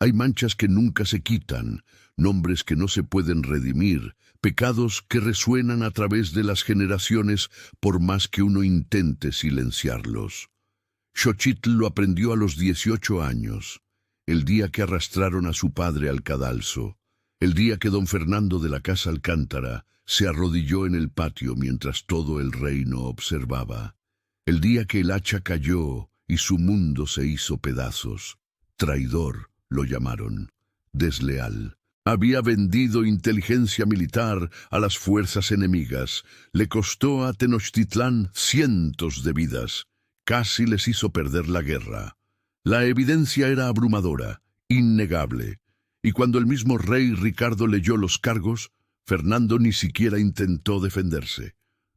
Hay manchas que nunca se quitan, nombres que no se pueden redimir, pecados que resuenan a través de las generaciones por más que uno intente silenciarlos. Xochitl lo aprendió a los 18 años, el día que arrastraron a su padre al cadalso, el día que don Fernando de la Casa Alcántara se arrodilló en el patio mientras todo el reino observaba, el día que el hacha cayó y su mundo se hizo pedazos. Traidor lo llamaron, desleal. Había vendido inteligencia militar a las fuerzas enemigas, le costó a Tenochtitlán cientos de vidas, casi les hizo perder la guerra. La evidencia era abrumadora, innegable, y cuando el mismo rey Ricardo leyó los cargos, Fernando ni siquiera intentó defenderse.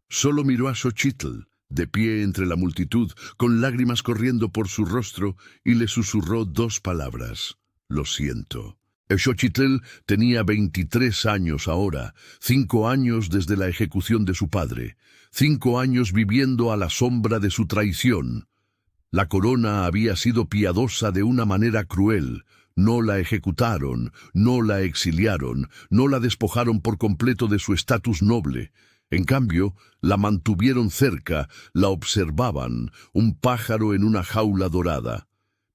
Solo miró a Xochitl, de pie entre la multitud, con lágrimas corriendo por su rostro, y le susurró 2 palabras: lo siento. Xochitl tenía 23 años ahora, 5 años desde la ejecución de su padre, 5 años viviendo a la sombra de su traición. La corona había sido piadosa de una manera cruel. No la ejecutaron, no la exiliaron, no la despojaron por completo de su estatus noble. En cambio, la mantuvieron cerca, la observaban, un pájaro en una jaula dorada.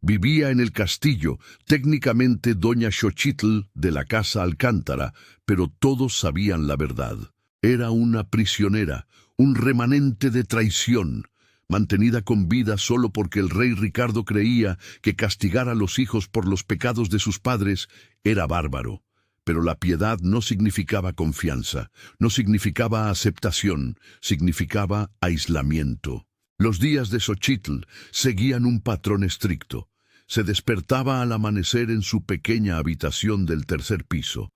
Vivía en el castillo, técnicamente doña Xochitl de la Casa Alcántara, pero todos sabían la verdad. Era una prisionera, un remanente de traición, mantenida con vida solo porque el rey Ricardo creía que castigar a los hijos por los pecados de sus padres era bárbaro. Pero la piedad no significaba confianza, no significaba aceptación, significaba aislamiento. Los días de Xochitl seguían un patrón estricto. Se despertaba al amanecer en su pequeña habitación del 3er piso.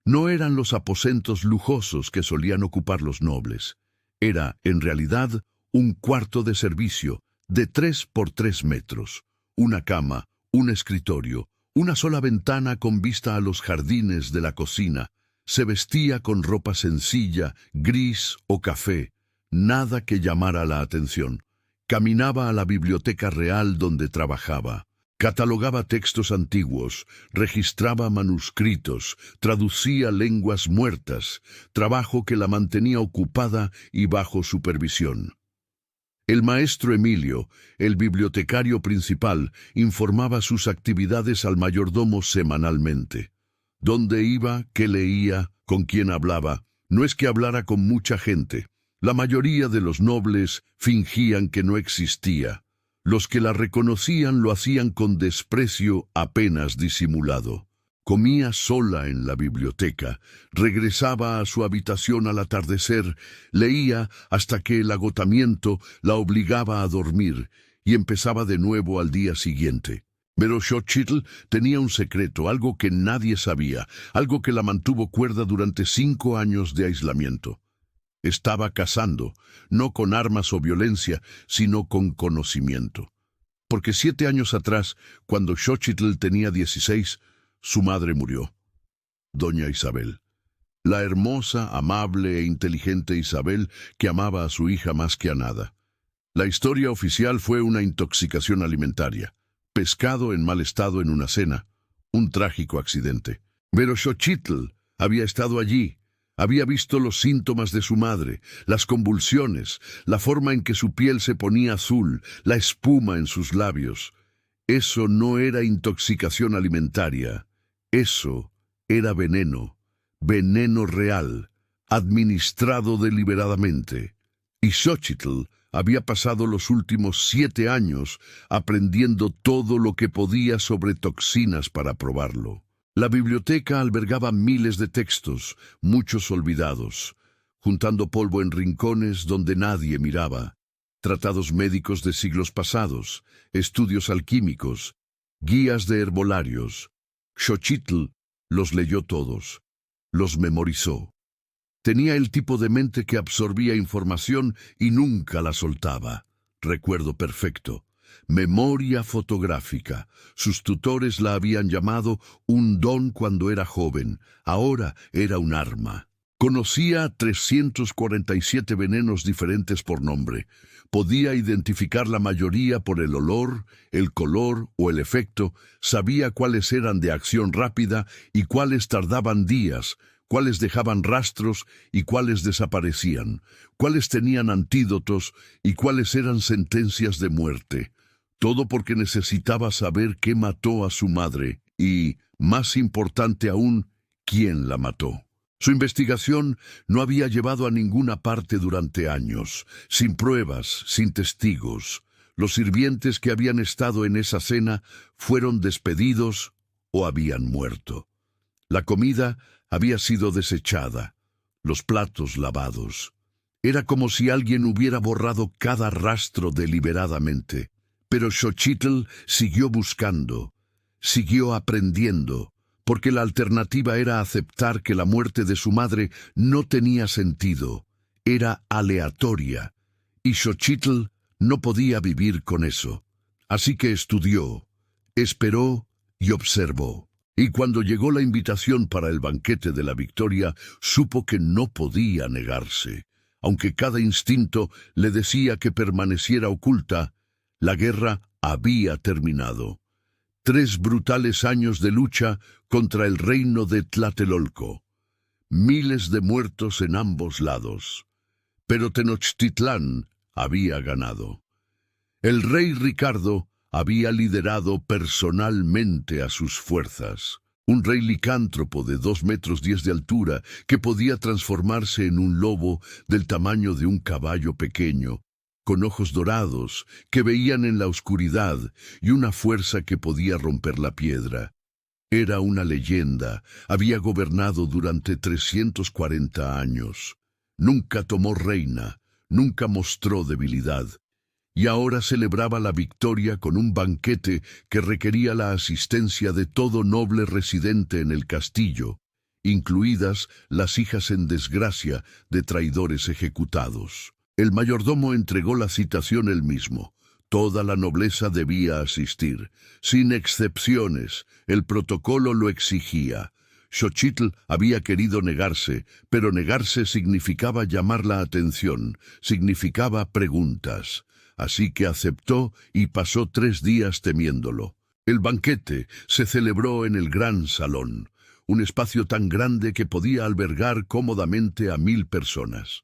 No eran los aposentos lujosos que solían ocupar los nobles. Era, en realidad, un cuarto de servicio de 3 por 3 metros, una cama, un escritorio, una sola ventana con vista a los jardines de la cocina. Se vestía con ropa sencilla, gris o café, nada que llamara la atención. Caminaba a la biblioteca real donde trabajaba. Catalogaba textos antiguos, registraba manuscritos, traducía lenguas muertas, trabajo que la mantenía ocupada y bajo supervisión. El maestro Emilio, el bibliotecario principal, informaba sus actividades al mayordomo semanalmente. ¿Dónde iba? ¿Qué leía? ¿Con quién hablaba? No es que hablara con mucha gente. La mayoría de los nobles fingían que no existía. Los que la reconocían lo hacían con desprecio apenas disimulado. Comía sola en la biblioteca, regresaba a su habitación al atardecer, leía hasta que el agotamiento la obligaba a dormir y empezaba de nuevo al día siguiente. Pero Xochitl tenía un secreto, algo que nadie sabía, algo que la mantuvo cuerda durante 5 años de aislamiento. Estaba cazando, no con armas o violencia, sino con conocimiento. Porque 7 años atrás, cuando Xochitl tenía 16, su madre murió, doña Isabel. La hermosa, amable e inteligente Isabel que amaba a su hija más que a nada. La historia oficial fue una intoxicación alimentaria, pescado en mal estado en una cena, un trágico accidente. Pero Xochitl había estado allí, había visto los síntomas de su madre, las convulsiones, la forma en que su piel se ponía azul, la espuma en sus labios. Eso no era intoxicación alimentaria. Eso era veneno, veneno real, administrado deliberadamente. Y Xochitl había pasado los últimos 7 años aprendiendo todo lo que podía sobre toxinas para probarlo. La biblioteca albergaba miles de textos, muchos olvidados, juntando polvo en rincones donde nadie miraba. Tratados médicos de siglos pasados, estudios alquímicos, guías de herbolarios. Xochitl los leyó todos, los memorizó. Tenía el tipo de mente que absorbía información y nunca la soltaba. Recuerdo perfecto. Memoria fotográfica. Sus tutores la habían llamado un don cuando era joven. Ahora era un arma. Conocía 347 venenos diferentes por nombre. Podía identificar la mayoría por el olor, el color o el efecto. Sabía cuáles eran de acción rápida y cuáles tardaban días, cuáles dejaban rastros y cuáles desaparecían, cuáles tenían antídotos y cuáles eran sentencias de muerte. Todo porque necesitaba saber qué mató a su madre y, más importante aún, quién la mató. Su investigación no había llevado a ninguna parte durante años, sin pruebas, sin testigos. Los sirvientes que habían estado en esa cena fueron despedidos o habían muerto. La comida había sido desechada, los platos lavados. Era como si alguien hubiera borrado cada rastro deliberadamente. Pero Xochitl siguió buscando, siguió aprendiendo, porque la alternativa era aceptar que la muerte de su madre no tenía sentido, era aleatoria, y Xochitl no podía vivir con eso. Así que estudió, esperó y observó. Y cuando llegó la invitación para el banquete de la victoria, supo que no podía negarse. Aunque cada instinto le decía que permaneciera oculta, la guerra había terminado. 3 brutales años de lucha contra el reino de Tlatelolco. Miles de muertos en ambos lados. Pero Tenochtitlán había ganado. El rey Ricardo había liderado personalmente a sus fuerzas. Un rey licántropo de 2,10 metros de altura que podía transformarse en un lobo del tamaño de un caballo pequeño, con ojos dorados que veían en la oscuridad y una fuerza que podía romper la piedra. Era una leyenda, había gobernado durante 340 años. Nunca tomó reina, nunca mostró debilidad. Y ahora celebraba la victoria con un banquete que requería la asistencia de todo noble residente en el castillo, incluidas las hijas en desgracia de traidores ejecutados. El mayordomo entregó la citación él mismo. Toda la nobleza debía asistir, sin excepciones. El protocolo lo exigía. Xochitl había querido negarse, pero negarse significaba llamar la atención, significaba preguntas. Así que aceptó y pasó 3 días temiéndolo. El banquete se celebró en el gran salón, un espacio tan grande que podía albergar cómodamente a 1000 personas.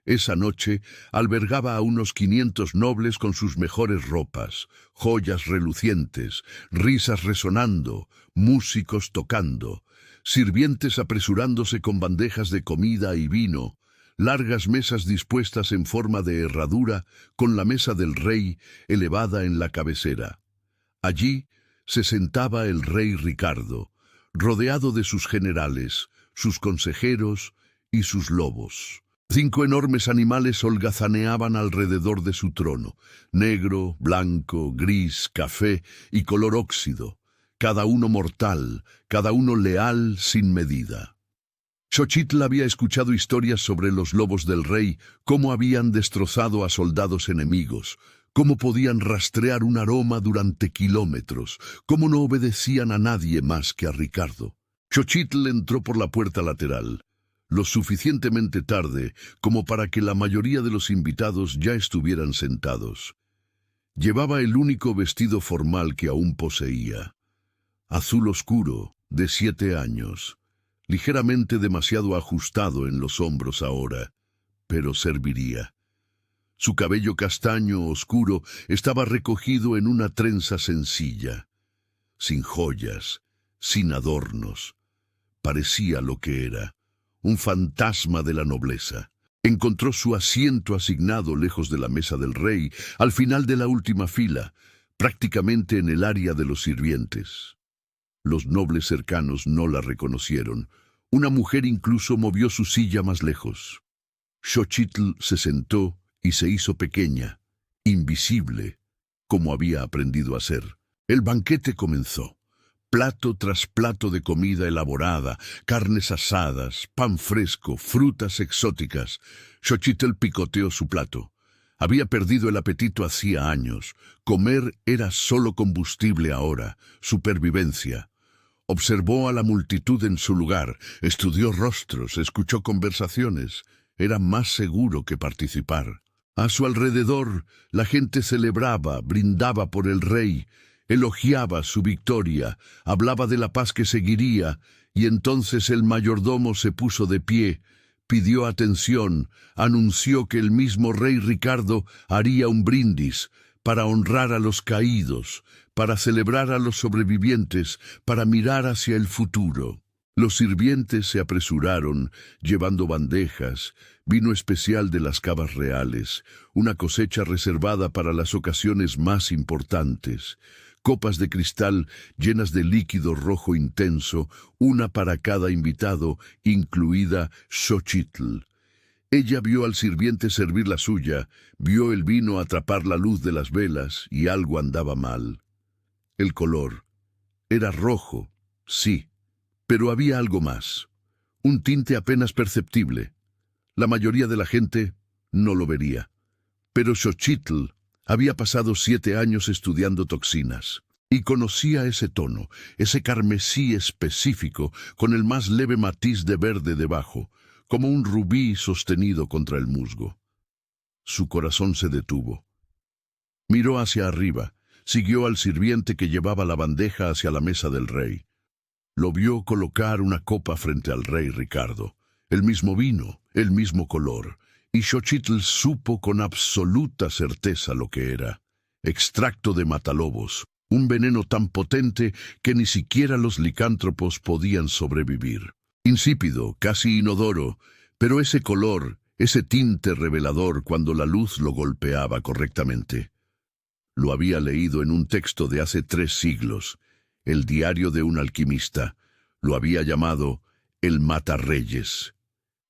Esa noche albergaba a unos 500 nobles con sus mejores ropas, joyas relucientes, risas resonando, músicos tocando, sirvientes apresurándose con bandejas de comida y vino, largas mesas dispuestas en forma de herradura con la mesa del rey elevada en la cabecera. Allí se sentaba el rey Ricardo, rodeado de sus generales, sus consejeros y sus lobos. 5 enormes animales holgazaneaban alrededor de su trono, negro, blanco, gris, café y color óxido, cada uno mortal, cada uno leal sin medida. Xochitl había escuchado historias sobre los lobos del rey, cómo habían destrozado a soldados enemigos, cómo podían rastrear un aroma durante kilómetros, cómo no obedecían a nadie más que a Ricardo. Xochitl entró por la puerta lateral, lo suficientemente tarde como para que la mayoría de los invitados ya estuvieran sentados. Llevaba el único vestido formal que aún poseía, azul oscuro, de 7 años, ligeramente demasiado ajustado en los hombros ahora, pero serviría. Su cabello castaño oscuro estaba recogido en una trenza sencilla, sin joyas, sin adornos. Parecía lo que era, un fantasma de la nobleza. Encontró su asiento asignado lejos de la mesa del rey, al final de la última fila, prácticamente en el área de los sirvientes. Los nobles cercanos no la reconocieron. Una mujer incluso movió su silla más lejos. Xochitl se sentó y se hizo pequeña, invisible, como había aprendido a ser. El banquete comenzó. Plato tras plato de comida elaborada, carnes asadas, pan fresco, frutas exóticas. Xochitl picoteó su plato. Había perdido el apetito hacía años. Comer era solo combustible ahora, supervivencia. Observó a la multitud en su lugar, estudió rostros, escuchó conversaciones. Era más seguro que participar. A su alrededor, la gente celebraba, brindaba por el rey, elogiaba su victoria, hablaba de la paz que seguiría, y entonces el mayordomo se puso de pie, pidió atención, anunció que el mismo rey Ricardo haría un brindis para honrar a los caídos, para celebrar a los sobrevivientes, para mirar hacia el futuro. Los sirvientes se apresuraron, llevando bandejas, vino especial de las cavas reales, una cosecha reservada para las ocasiones más importantes, copas de cristal llenas de líquido rojo intenso, una para cada invitado, incluida Xochitl. Ella vio al sirviente servir la suya, vio el vino atrapar la luz de las velas, y algo andaba mal. El color era rojo, sí, pero había algo más, un tinte apenas perceptible. La mayoría de la gente no lo vería. Pero Xochitl había pasado 7 años estudiando toxinas y conocía ese tono, ese carmesí específico con el más leve matiz de verde debajo, como un rubí sostenido contra el musgo. Su corazón se detuvo. Miró hacia arriba, siguió al sirviente que llevaba la bandeja hacia la mesa del rey. Lo vio colocar una copa frente al rey Ricardo. El mismo vino, el mismo color, y Xochitl supo con absoluta certeza lo que era. Extracto de matalobos, un veneno tan potente que ni siquiera los licántropos podían sobrevivir. Insípido, casi inodoro, pero ese color, ese tinte revelador cuando la luz lo golpeaba correctamente. Lo había leído en un texto de hace 3 siglos, el diario de un alquimista. Lo había llamado el Matarreyes.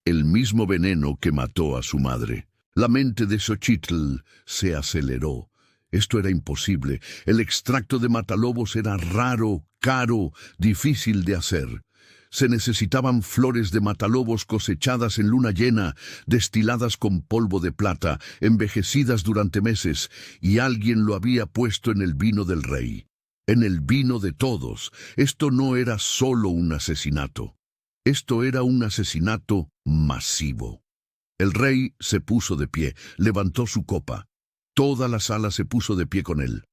El mismo veneno que mató a su madre. La mente de Xochitl se aceleró. Esto era imposible. El extracto de matalobos era raro, caro, difícil de hacer. Se necesitaban flores de matalobos cosechadas en luna llena, destiladas con polvo de plata, envejecidas durante meses, y alguien lo había puesto en el vino del rey. En el vino de todos. Esto no era solo un asesinato. Esto era un asesinato masivo. El rey se puso de pie, levantó su copa. Toda la sala se puso de pie con él.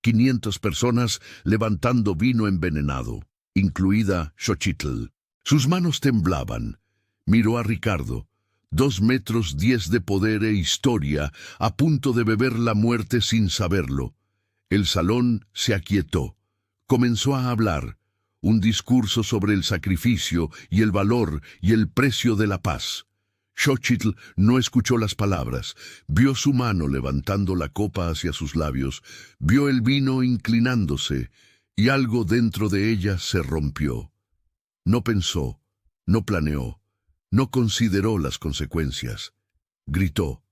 500 personas levantando vino envenenado, incluida Xochitl. Sus manos temblaban. Miró a Ricardo, 2 metros 10 de poder e historia, a punto de beber la muerte sin saberlo. El salón se aquietó. Comenzó a hablar. Un discurso sobre el sacrificio y el valor y el precio de la paz. Xochitl no escuchó las palabras, vio su mano levantando la copa hacia sus labios, vio el vino inclinándose, y algo dentro de ella se rompió. No pensó, no planeó, no consideró las consecuencias. Gritó,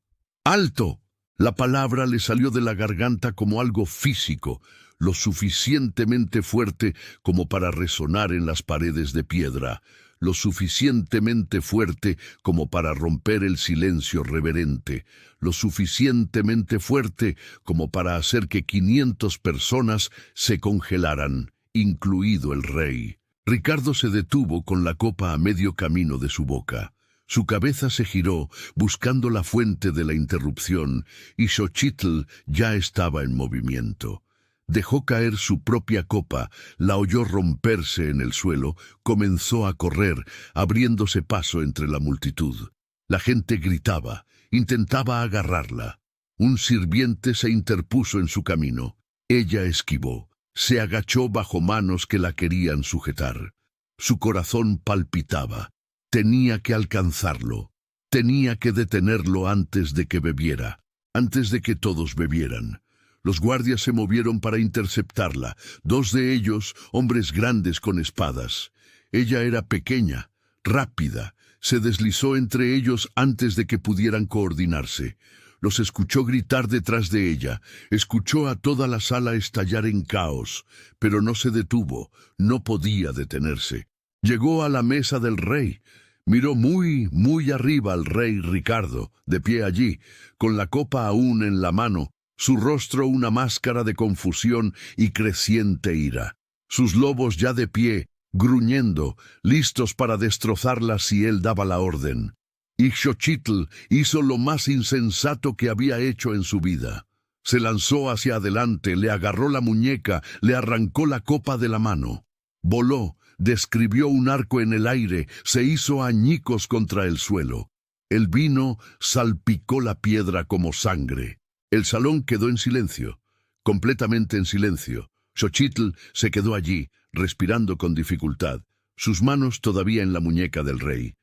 ¡alto! La palabra le salió de la garganta como algo físico, lo suficientemente fuerte como para resonar en las paredes de piedra, lo suficientemente fuerte como para romper el silencio reverente, lo suficientemente fuerte como para hacer que 500 personas se congelaran, incluido el rey. Ricardo se detuvo con la copa a medio camino de su boca. Su cabeza se giró, buscando la fuente de la interrupción, y Xochitl ya estaba en movimiento. Dejó caer su propia copa, la oyó romperse en el suelo, comenzó a correr, abriéndose paso entre la multitud. La gente gritaba, intentaba agarrarla. Un sirviente se interpuso en su camino. Ella esquivó, se agachó bajo manos que la querían sujetar. Su corazón palpitaba. Tenía que alcanzarlo. Tenía que detenerlo antes de que bebiera, antes de que todos bebieran. Los guardias se movieron para interceptarla, 2 de ellos, hombres grandes con espadas. Ella era pequeña, rápida, se deslizó entre ellos antes de que pudieran coordinarse. Los escuchó gritar detrás de ella, escuchó a toda la sala estallar en caos, pero no se detuvo, no podía detenerse. Llegó a la mesa del rey. Miró muy arriba al rey Ricardo, de pie allí, con la copa aún en la mano, su rostro una máscara de confusión y creciente ira. Sus lobos ya de pie, gruñendo, listos para destrozarla si él daba la orden. Y Xochitl hizo lo más insensato que había hecho en su vida. Se lanzó hacia adelante, le agarró la muñeca, le arrancó la copa de la mano. Voló, describió un arco en el aire, se hizo añicos contra el suelo. El vino salpicó la piedra como sangre. El salón quedó en silencio, completamente en silencio. Xochitl se quedó allí, respirando con dificultad, sus manos todavía en la muñeca del rey.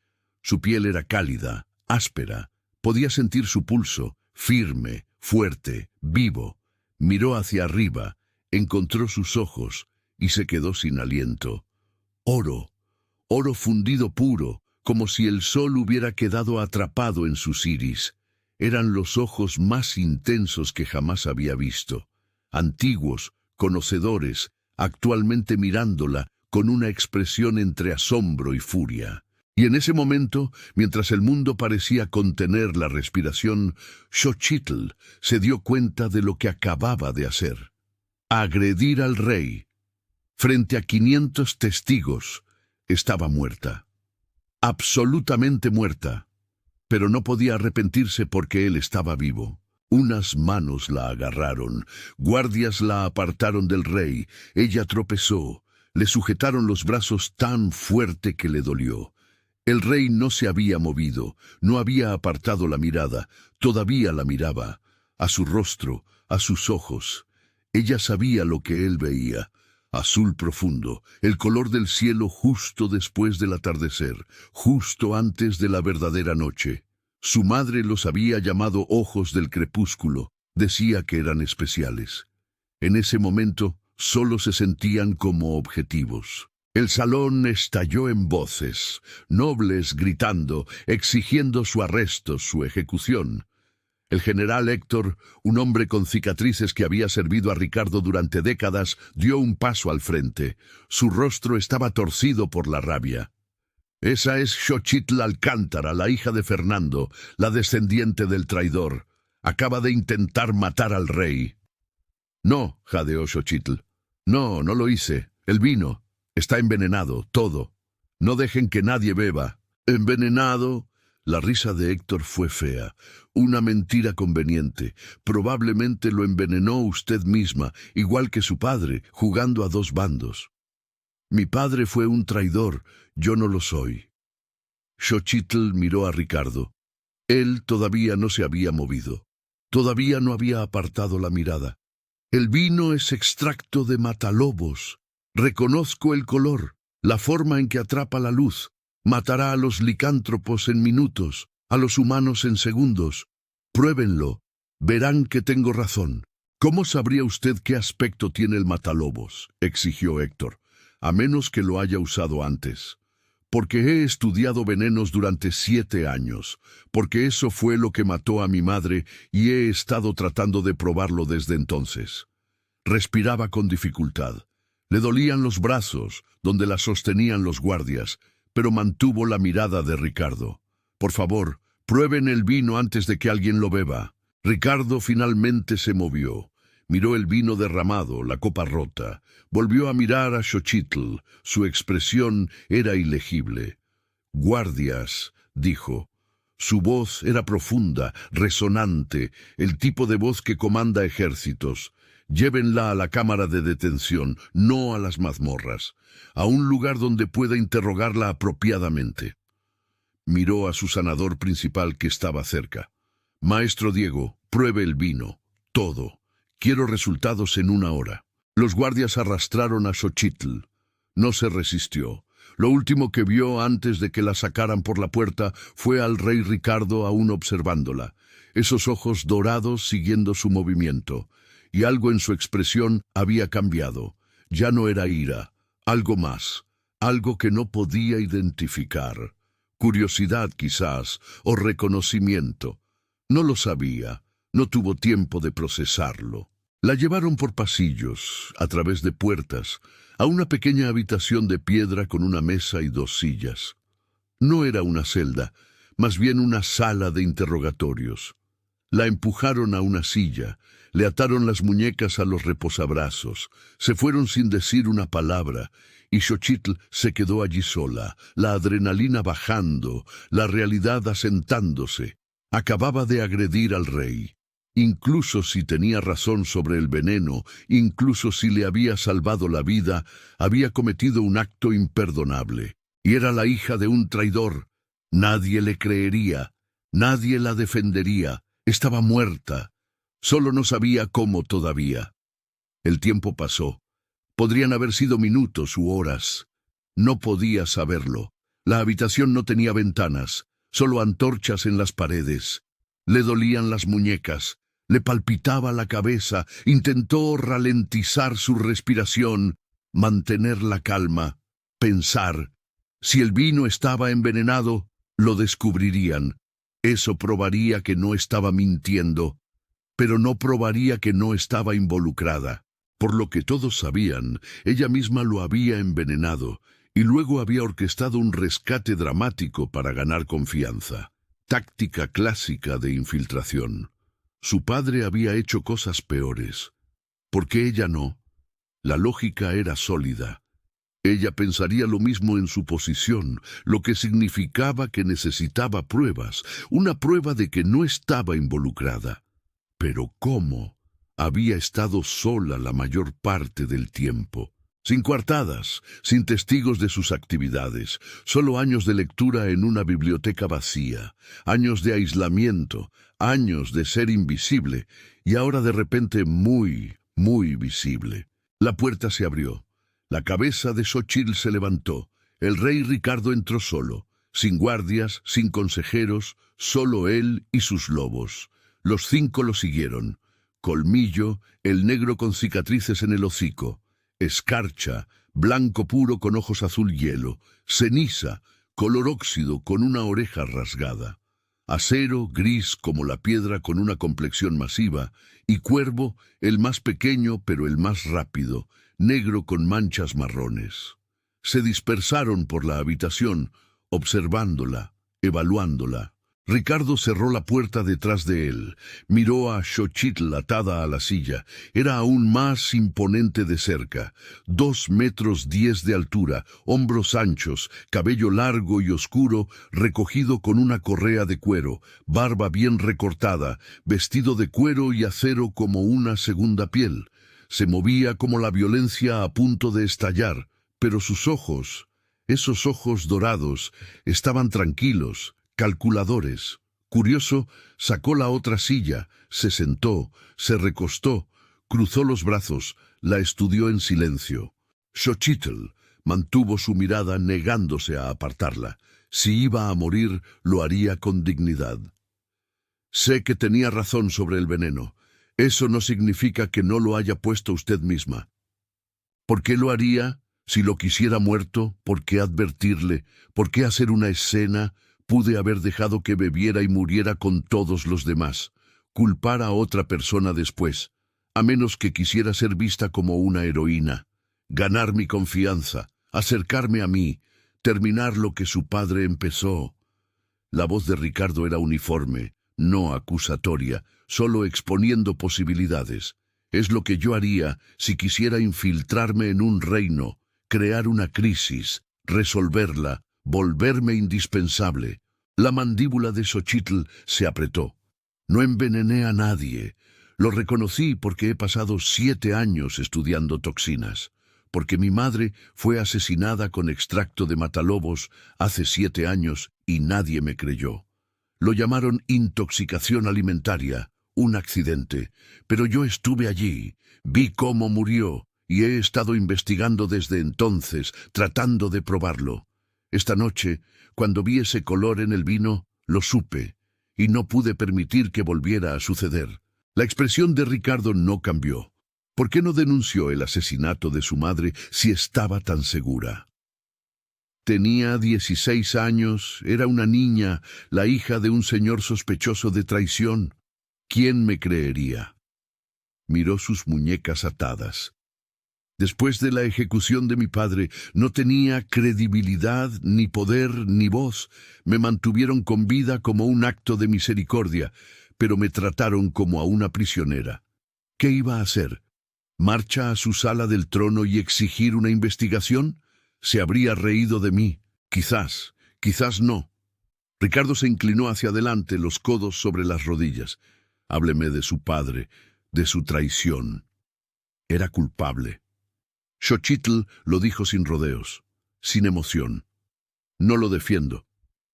Su piel era cálida, áspera. Podía sentir su pulso, firme, fuerte, vivo. Miró hacia arriba, encontró sus ojos y se quedó sin aliento. Oro, oro fundido puro, como si el sol hubiera quedado atrapado en sus iris. Eran los ojos más intensos que jamás había visto. Antiguos, conocedores, actualmente mirándola con una expresión entre asombro y furia. Y en ese momento, mientras el mundo parecía contener la respiración, Xochitl se dio cuenta de lo que acababa de hacer. Agredir al rey. Frente a 500 testigos, estaba muerta. Absolutamente muerta. Pero no podía arrepentirse porque él estaba vivo. Unas manos la agarraron, guardias la apartaron del rey, ella tropezó, le sujetaron los brazos tan fuerte que le dolió. El rey no se había movido, no había apartado la mirada, todavía la miraba, a su rostro, a sus ojos. Ella sabía lo que él veía, azul profundo, el color del cielo justo después del atardecer, justo antes de la verdadera noche. Su madre los había llamado ojos del crepúsculo, decía que eran especiales. En ese momento solo se sentían como objetivos. El salón estalló en voces, nobles gritando, exigiendo su arresto, su ejecución. El general Héctor, un hombre con cicatrices que había servido a Ricardo durante décadas, dio un paso al frente. Su rostro estaba torcido por la rabia. Esa es Xochitl Alcántara, la hija de Fernando, la descendiente del traidor. Acaba de intentar matar al rey. No, jadeó Xochitl. No, no lo hice. El vino. Está envenenado, todo. No dejen que nadie beba. ¿Envenenado? La risa de Héctor fue fea. Una mentira conveniente. Probablemente lo envenenó usted misma, igual que su padre, jugando a dos bandos. Mi padre fue un traidor, yo no lo soy. Xochitl miró a Ricardo. Él todavía no se había movido. Todavía no había apartado la mirada. El vino es extracto de matalobos. Reconozco el color, la forma en que atrapa la luz. Matará a los licántropos en minutos, a los humanos en segundos. Pruébenlo, verán que tengo razón. ¿Cómo sabría usted qué aspecto tiene el matalobos?, exigió Héctor, a menos que lo haya usado antes. Porque he estudiado venenos durante 7 años, porque eso fue lo que mató a mi madre y he estado tratando de probarlo desde entonces. Respiraba con dificultad. Le dolían los brazos, donde la sostenían los guardias, pero mantuvo la mirada de Ricardo. Por favor, prueben el vino antes de que alguien lo beba. Ricardo finalmente se movió. Miró el vino derramado, la copa rota. Volvió a mirar a Xochitl. Su expresión era ilegible. «Guardias», dijo. Su voz era profunda, resonante, el tipo de voz que comanda ejércitos. Llévenla a la cámara de detención, no a las mazmorras, a un lugar donde pueda interrogarla apropiadamente. Miró a su sanador principal que estaba cerca. «Maestro Diego, pruebe el vino, todo. Quiero resultados en 1 hora». Los guardias arrastraron a Xochitl. No se resistió. Lo último que vio antes de que la sacaran por la puerta fue al rey Ricardo aún observándola, esos ojos dorados siguiendo su movimiento. Y algo en su expresión había cambiado. Ya no era ira, algo más, algo que no podía identificar. Curiosidad quizás, o reconocimiento. No lo sabía, no tuvo tiempo de procesarlo. La llevaron por pasillos, a través de puertas, a una pequeña habitación de piedra con una mesa y 2 sillas. No era una celda, más bien una sala de interrogatorios. La empujaron a una silla, le ataron las muñecas a los reposabrazos, se fueron sin decir una palabra, y Xochitl se quedó allí sola, la adrenalina bajando, la realidad asentándose. Acababa de agredir al rey. Incluso si tenía razón sobre el veneno, incluso si le había salvado la vida, había cometido un acto imperdonable. Y era la hija de un traidor. Nadie le creería, nadie la defendería. Estaba muerta. Solo no sabía cómo todavía. El tiempo pasó. Podrían haber sido minutos u horas. No podía saberlo. La habitación no tenía ventanas, solo antorchas en las paredes. Le dolían las muñecas, le palpitaba la cabeza, intentó ralentizar su respiración, mantener la calma, pensar. Si el vino estaba envenenado, lo descubrirían. Eso probaría que no estaba mintiendo, pero no probaría que no estaba involucrada. Por lo que todos sabían, ella misma lo había envenenado y luego había orquestado un rescate dramático para ganar confianza. Táctica clásica de infiltración. Su padre había hecho cosas peores. ¿Por qué ella no? La lógica era sólida. Ella pensaría lo mismo en su posición, lo que significaba que necesitaba pruebas, una prueba de que no estaba involucrada. Pero ¿cómo? Había estado sola la mayor parte del tiempo, sin coartadas, sin testigos de sus actividades, solo años de lectura en una biblioteca vacía, años de aislamiento, años de ser invisible, y ahora de repente muy, muy visible. La puerta se abrió, la cabeza de Xochitl se levantó, el rey Ricardo entró solo, sin guardias, sin consejeros, solo él y sus lobos. Los 5 lo siguieron. Colmillo, el negro con cicatrices en el hocico, escarcha, blanco puro con ojos azul hielo, ceniza, color óxido con una oreja rasgada, acero, gris como la piedra con una complexión masiva, y cuervo, el más pequeño pero el más rápido, negro con manchas marrones. Se dispersaron por la habitación, observándola, evaluándola. Ricardo cerró la puerta detrás de él, miró a Xochitl atada a la silla. Era aún más imponente de cerca, 2,10 metros de altura, hombros anchos, cabello largo y oscuro, recogido con una correa de cuero, barba bien recortada, vestido de cuero y acero como una segunda piel. Se movía como la violencia a punto de estallar, pero sus ojos, esos ojos dorados, estaban tranquilos, calculadores. Curioso, sacó la otra silla, se sentó, se recostó, cruzó los brazos, la estudió en silencio. Xochitl mantuvo su mirada negándose a apartarla. Si iba a morir, lo haría con dignidad. Sé que tenía razón sobre el veneno. Eso no significa que no lo haya puesto usted misma. ¿Por qué lo haría? Si lo quisiera muerto, ¿por qué advertirle? ¿Por qué hacer una escena? Pude haber dejado que bebiera y muriera con todos los demás, culpar a otra persona después, a menos que quisiera ser vista como una heroína, ganar mi confianza, acercarme a mí, terminar lo que su padre empezó. La voz de Ricardo era uniforme, no acusatoria, solo exponiendo posibilidades. Es lo que yo haría si quisiera infiltrarme en un reino, crear una crisis, resolverla, volverme indispensable. La mandíbula de Xochitl se apretó. No envenené a nadie. Lo reconocí porque he pasado 7 años estudiando toxinas, porque mi madre fue asesinada con extracto de matalobos hace 7 años y nadie me creyó. Lo llamaron intoxicación alimentaria, un accidente, pero yo estuve allí, vi cómo murió y he estado investigando desde entonces, tratando de probarlo. Esta noche, cuando vi ese color en el vino, lo supe, y no pude permitir que volviera a suceder. La expresión de Ricardo no cambió. ¿Por qué no denunció el asesinato de su madre si estaba tan segura? Tenía 16 años, era una niña, la hija de un señor sospechoso de traición. ¿Quién me creería? Miró sus muñecas atadas. Después de la ejecución de mi padre, no tenía credibilidad, ni poder, ni voz. Me mantuvieron con vida como un acto de misericordia, pero me trataron como a una prisionera. ¿Qué iba a hacer? ¿Marcha a su sala del trono y exigir una investigación? Se habría reído de mí. Quizás, quizás no. Ricardo se inclinó hacia adelante, los codos sobre las rodillas. Hábleme de su padre, de su traición. Era culpable. Xochitl lo dijo sin rodeos, sin emoción. No lo defiendo.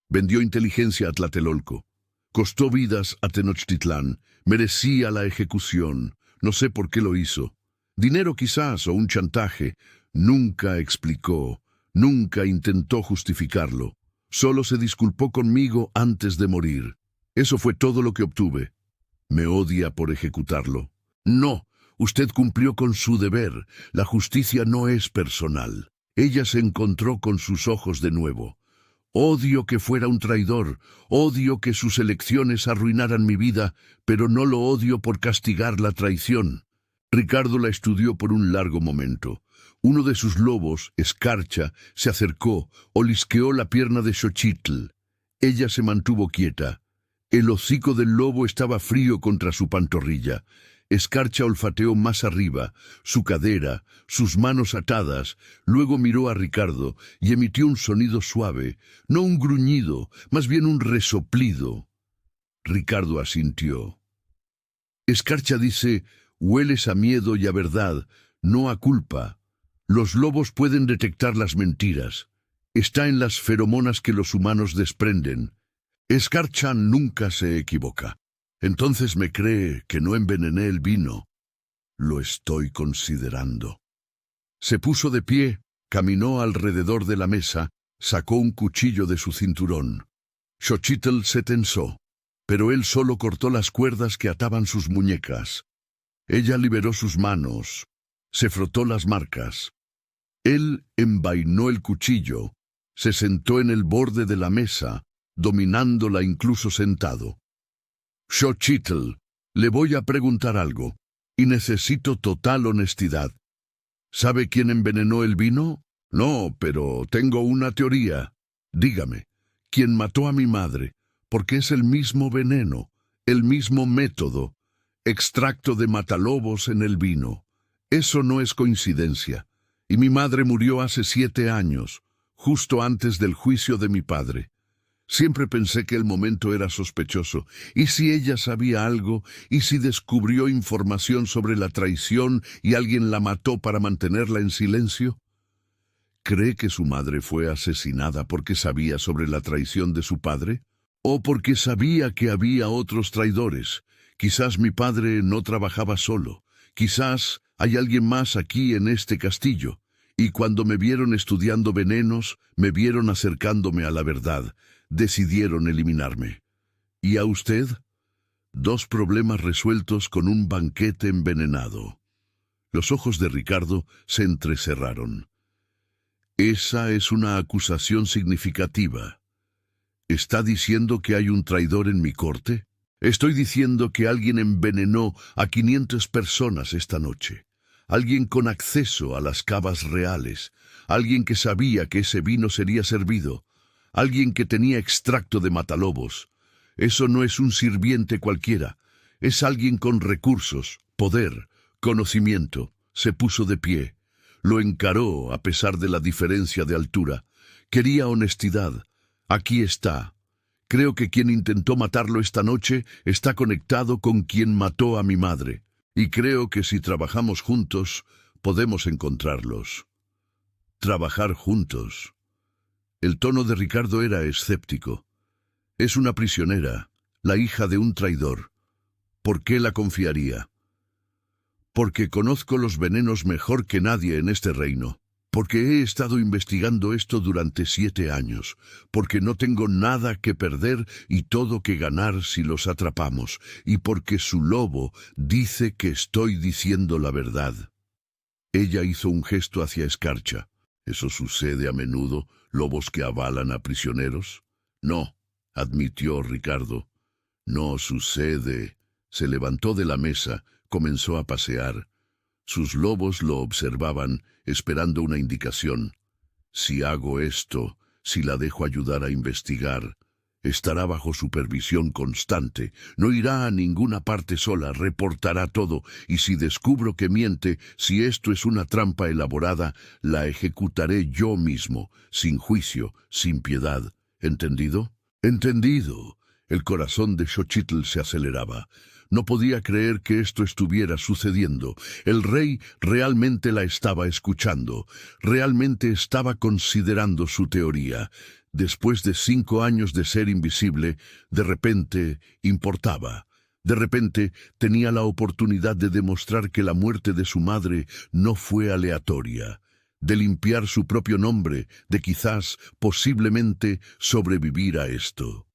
Vendió inteligencia a Tlatelolco. Costó vidas a Tenochtitlán. Merecía la ejecución. No sé por qué lo hizo. Dinero quizás o un chantaje. Nunca explicó. Nunca intentó justificarlo. Solo se disculpó conmigo antes de morir. Eso fue todo lo que obtuve. ¿Me odia por ejecutarlo? No. Usted cumplió con su deber. La justicia no es personal. Ella se encontró con sus ojos de nuevo. Odio que fuera un traidor, odio que sus elecciones arruinaran mi vida, pero no lo odio por castigar la traición. Ricardo la estudió por un largo momento. Uno de sus lobos, Escarcha, se acercó, olisqueó la pierna de Xochitl. Ella se mantuvo quieta. El hocico del lobo estaba frío contra su pantorrilla. Escarcha olfateó más arriba, su cadera, sus manos atadas, luego miró a Ricardo y emitió un sonido suave, no un gruñido, más bien un resoplido. Ricardo asintió. Escarcha dice, hueles a miedo y a verdad, no a culpa. Los lobos pueden detectar las mentiras. Está en las feromonas que los humanos desprenden. Escarcha nunca se equivoca. Entonces me cree que no envenené el vino. Lo estoy considerando. Se puso de pie, caminó alrededor de la mesa, sacó un cuchillo de su cinturón. Xochitl se tensó, pero él solo cortó las cuerdas que ataban sus muñecas. Ella liberó sus manos, se frotó las marcas. Él envainó el cuchillo, se sentó en el borde de la mesa, dominándola incluso sentado. Xochitl, le voy a preguntar algo, y necesito total honestidad. ¿Sabe quién envenenó el vino? No, pero tengo una teoría. Dígame, ¿quién mató a mi madre? Porque es el mismo veneno, el mismo método, extracto de matalobos en el vino. Eso no es coincidencia. Y mi madre murió hace 7 años, justo antes del juicio de mi padre. Siempre pensé que el momento era sospechoso. ¿Y si ella sabía algo? ¿Y si descubrió información sobre la traición y alguien la mató para mantenerla en silencio? ¿Cree que su madre fue asesinada porque sabía sobre la traición de su padre? ¿O porque sabía que había otros traidores? Quizás mi padre no trabajaba solo. Quizás hay alguien más aquí en este castillo. Y cuando me vieron estudiando venenos, me vieron acercándome a la verdad. Decidieron eliminarme. ¿Y a usted? 2 problemas resueltos con un banquete envenenado. Los ojos de Ricardo se entrecerraron. Esa es una acusación significativa. ¿Está diciendo que hay un traidor en mi corte? Estoy diciendo que alguien envenenó a 500 personas esta noche. Alguien con acceso a las cavas reales. Alguien que sabía que ese vino sería servido. Alguien que tenía extracto de matalobos. Eso no es un sirviente cualquiera. Es alguien con recursos, poder, conocimiento. Se puso de pie. Lo encaró a pesar de la diferencia de altura. Quería honestidad. Aquí está. Creo que quien intentó matarlo esta noche está conectado con quien mató a mi madre. Y creo que si trabajamos juntos, podemos encontrarlos. Trabajar juntos. El tono de Ricardo era escéptico. Es una prisionera, la hija de un traidor. ¿Por qué la confiaría? Porque conozco los venenos mejor que nadie en este reino. Porque he estado investigando esto durante 7 años. Porque no tengo nada que perder y todo que ganar si los atrapamos. Y porque su lobo dice que estoy diciendo la verdad. Ella hizo un gesto hacia Escarcha. ¿Eso sucede a menudo? ¿Lobos que avalan a prisioneros? No, admitió Ricardo. No sucede. Se levantó de la mesa, comenzó a pasear. Sus lobos lo observaban, esperando una indicación. Si hago esto, si la dejo ayudar a investigar, Estará bajo supervisión constante, no irá a ninguna parte sola, reportará todo, y si descubro que miente, si esto es una trampa elaborada, la ejecutaré yo mismo, sin juicio, sin piedad. ¿Entendido? Entendido. El corazón de Xochitl se aceleraba. No podía creer que esto estuviera sucediendo. El rey realmente la estaba escuchando, realmente estaba considerando su teoría. Después de 5 años de ser invisible, de repente importaba. De repente tenía la oportunidad de demostrar que la muerte de su madre no fue aleatoria, de limpiar su propio nombre, de quizás, posiblemente, sobrevivir a esto.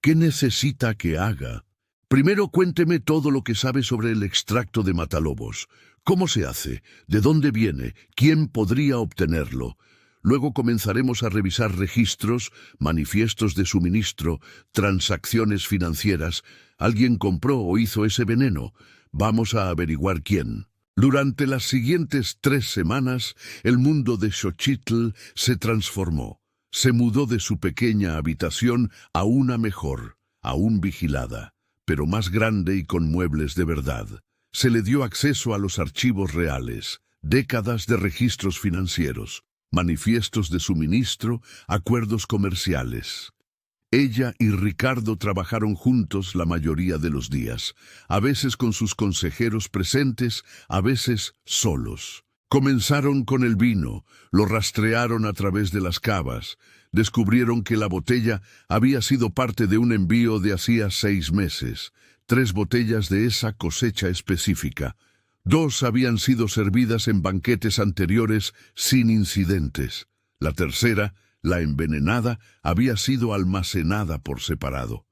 ¿Qué necesita que haga? Primero cuénteme todo lo que sabe sobre el extracto de matalobos. ¿Cómo se hace? ¿De dónde viene? ¿Quién podría obtenerlo? Luego comenzaremos a revisar registros, manifiestos de suministro, transacciones financieras. ¿Alguien compró o hizo ese veneno? Vamos a averiguar quién. Durante las siguientes 3 semanas, el mundo de Xochitl se transformó. Se mudó de su pequeña habitación a una mejor, aún vigilada, pero más grande y con muebles de verdad. Se le dio acceso a los archivos reales, décadas de registros financieros, manifiestos de suministro, acuerdos comerciales. Ella y Ricardo trabajaron juntos la mayoría de los días, a veces con sus consejeros presentes, a veces solos. Comenzaron con el vino, lo rastrearon a través de las cavas, descubrieron que la botella había sido parte de un envío de hacía 6 meses, 3 botellas de esa cosecha específica. 2 habían sido servidas en banquetes anteriores sin incidentes. La tercera, la envenenada, había sido almacenada por separado.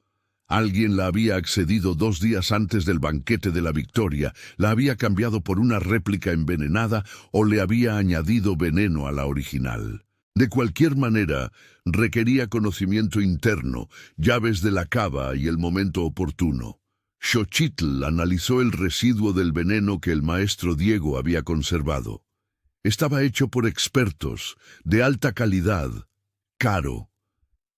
Alguien la había accedido 2 días antes del banquete de la victoria, la había cambiado por una réplica envenenada o le había añadido veneno a la original. De cualquier manera, requería conocimiento interno, llaves de la cava y el momento oportuno. Xochitl analizó el residuo del veneno que el maestro Diego había conservado. Estaba hecho por expertos, de alta calidad, caro.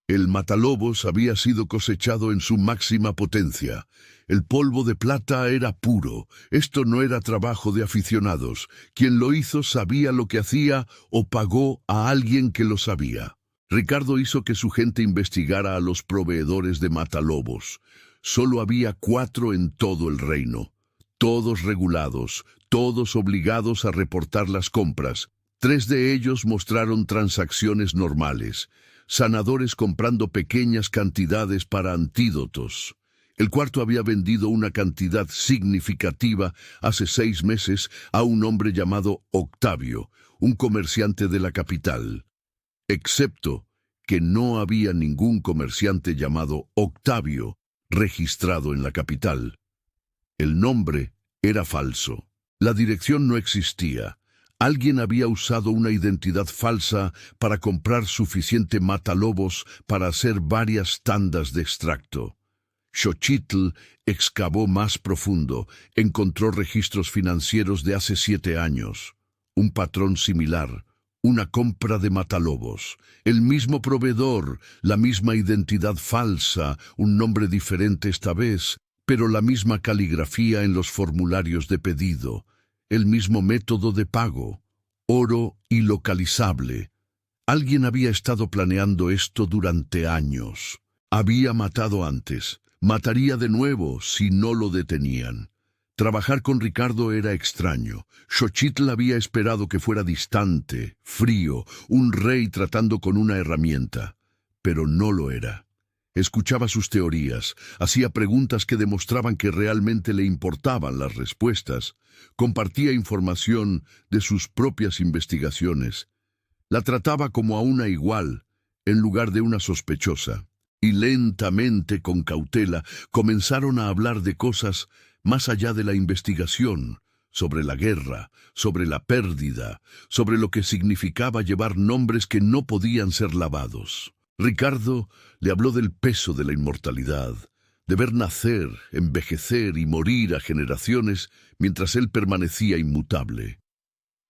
El matalobos había sido cosechado en su máxima potencia. El polvo de plata era puro. Esto no era trabajo de aficionados. Quien lo hizo sabía lo que hacía o pagó a alguien que lo sabía. Ricardo hizo que su gente investigara a los proveedores de matalobos. Solo había 4 en todo el reino. Todos regulados, todos obligados a reportar las compras. 3 de ellos mostraron transacciones normales. Sanadores comprando pequeñas cantidades para antídotos. El cuarto había vendido una cantidad significativa hace 6 meses a un hombre llamado Octavio, un comerciante de la capital. Excepto que no había ningún comerciante llamado Octavio registrado en la capital. El nombre era falso. La dirección no existía. Alguien había usado una identidad falsa para comprar suficiente matalobos para hacer varias tandas de extracto. Xochitl excavó más profundo, encontró registros financieros de hace 7 años. Un patrón similar, una compra de matalobos, el mismo proveedor, la misma identidad falsa, un nombre diferente esta vez, pero la misma caligrafía en los formularios de pedido. El mismo método de pago, oro ilocalizable. Alguien había estado planeando esto durante años. Había matado antes, mataría de nuevo si no lo detenían. Trabajar con Ricardo era extraño. Xochitl había esperado que fuera distante, frío, un rey tratando con una herramienta, pero no lo era. Escuchaba sus teorías, hacía preguntas que demostraban que realmente le importaban las respuestas, compartía información de sus propias investigaciones. La trataba como a una igual, en lugar de una sospechosa. Y lentamente, con cautela, comenzaron a hablar de cosas más allá de la investigación, sobre la guerra, sobre la pérdida, sobre lo que significaba llevar nombres que no podían ser lavados. Ricardo le habló del peso de la inmortalidad, de ver nacer, envejecer y morir a generaciones mientras él permanecía inmutable.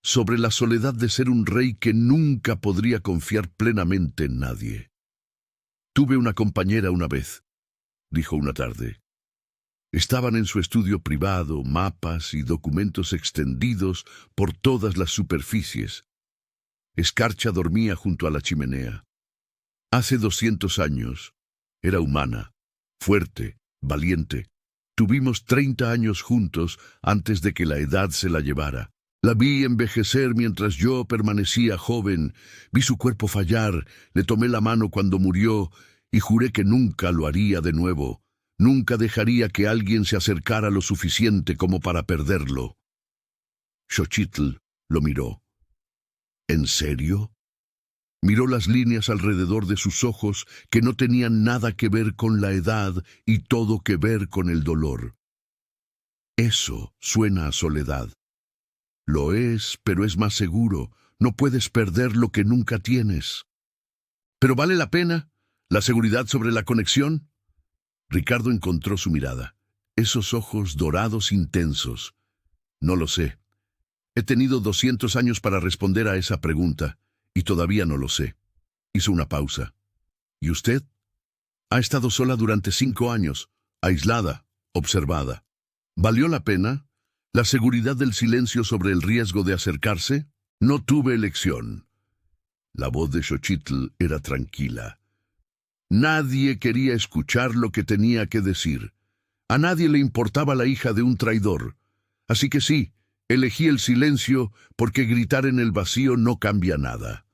Sobre la soledad de ser un rey que nunca podría confiar plenamente en nadie. Tuve una compañera una vez, dijo una tarde. Estaban en su estudio privado, mapas y documentos extendidos por todas las superficies. Escarcha dormía junto a la chimenea. Hace 200 años, era humana, fuerte, valiente. Tuvimos 30 años juntos antes de que la edad se la llevara. La vi envejecer mientras yo permanecía joven. Vi su cuerpo fallar, le tomé la mano cuando murió y juré que nunca lo haría de nuevo. Nunca dejaría que alguien se acercara lo suficiente como para perderlo. Xochitl lo miró. ¿En serio? Miró las líneas alrededor de sus ojos que no tenían nada que ver con la edad y todo que ver con el dolor. Eso suena a soledad. Lo es, pero es más seguro. No puedes perder lo que nunca tienes. ¿Pero vale la pena? ¿La seguridad sobre la conexión? Ricardo encontró su mirada. Esos ojos dorados intensos. No lo sé. He tenido 200 años para responder a esa pregunta, y todavía no lo sé. Hizo una pausa. ¿Y usted? Ha estado sola durante 5 años, aislada, observada. ¿Valió la pena? ¿La seguridad del silencio sobre el riesgo de acercarse? No tuve elección. La voz de Xochitl era tranquila. Nadie quería escuchar lo que tenía que decir. A nadie le importaba la hija de un traidor. Así que sí, elegí el silencio porque gritar en el vacío no cambia nada.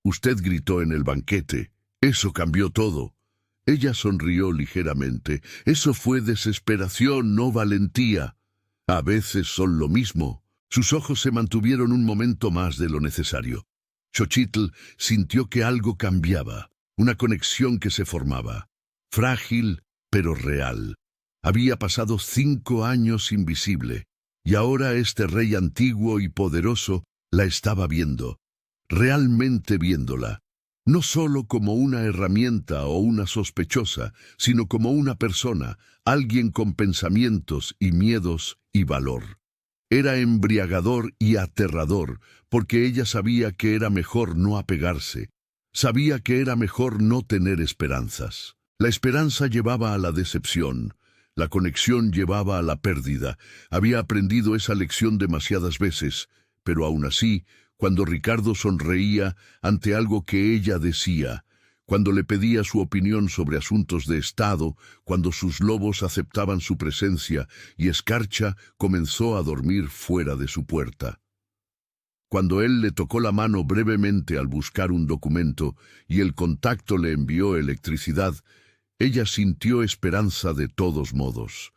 Usted gritó en el banquete. Eso cambió todo. Ella sonrió ligeramente. Eso fue desesperación, no valentía. A veces son lo mismo. Sus ojos se mantuvieron un momento más de lo necesario. Xochitl sintió que algo cambiaba. Una conexión que se formaba, frágil pero real. Había pasado 5 años invisible, y ahora este rey antiguo y poderoso la estaba viendo, realmente viéndola, no solo como una herramienta o una sospechosa, sino como una persona, alguien con pensamientos y miedos y valor. Era embriagador y aterrador, porque ella sabía que era mejor no apegarse. Sabía que era mejor no tener esperanzas. La esperanza llevaba a la decepción. La conexión llevaba a la pérdida. Había aprendido esa lección demasiadas veces, pero aún así, cuando Ricardo sonreía ante algo que ella decía, cuando le pedía su opinión sobre asuntos de Estado, cuando sus lobos aceptaban su presencia y Escarcha comenzó a dormir fuera de su puerta. Cuando él le tocó la mano brevemente al buscar un documento y el contacto le envió electricidad, ella sintió esperanza de todos modos.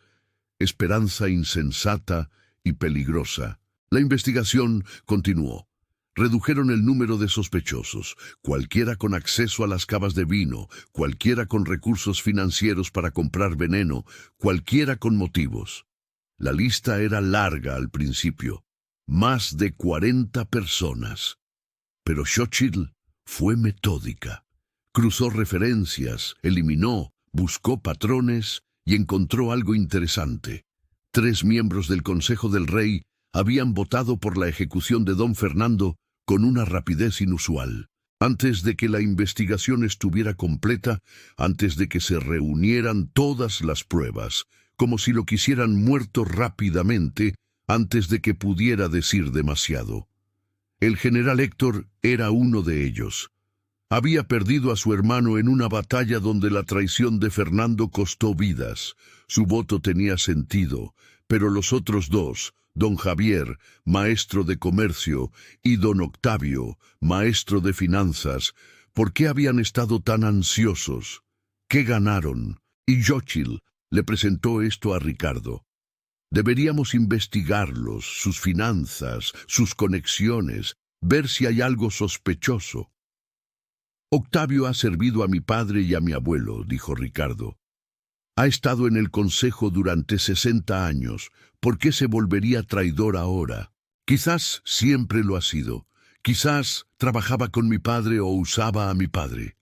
Esperanza insensata y peligrosa. La investigación continuó. Redujeron el número de sospechosos, cualquiera con acceso a las cavas de vino, cualquiera con recursos financieros para comprar veneno, cualquiera con motivos. La lista era larga al principio. Más de 40 personas. Pero Xochitl fue metódica. Cruzó referencias, eliminó, buscó patrones y encontró algo interesante. 3 miembros del Consejo del Rey habían votado por la ejecución de don Fernando con una rapidez inusual. Antes de que la investigación estuviera completa, antes de que se reunieran todas las pruebas, como si lo quisieran muerto rápidamente, antes de que pudiera decir demasiado. El general Héctor era uno de ellos. Había perdido a su hermano en una batalla donde la traición de Fernando costó vidas. Su voto tenía sentido, pero los otros 2, don Javier, maestro de comercio, y don Octavio, maestro de finanzas, ¿por qué habían estado tan ansiosos? ¿Qué ganaron? Y Xochitl le presentó esto a Ricardo. Deberíamos investigarlos, sus finanzas, sus conexiones, ver si hay algo sospechoso. Octavio ha servido a mi padre y a mi abuelo, dijo Ricardo. Ha estado en el consejo durante 60 años. ¿Por qué se volvería traidor ahora? Quizás siempre lo ha sido. Quizás trabajaba con mi padre o usaba a mi padre.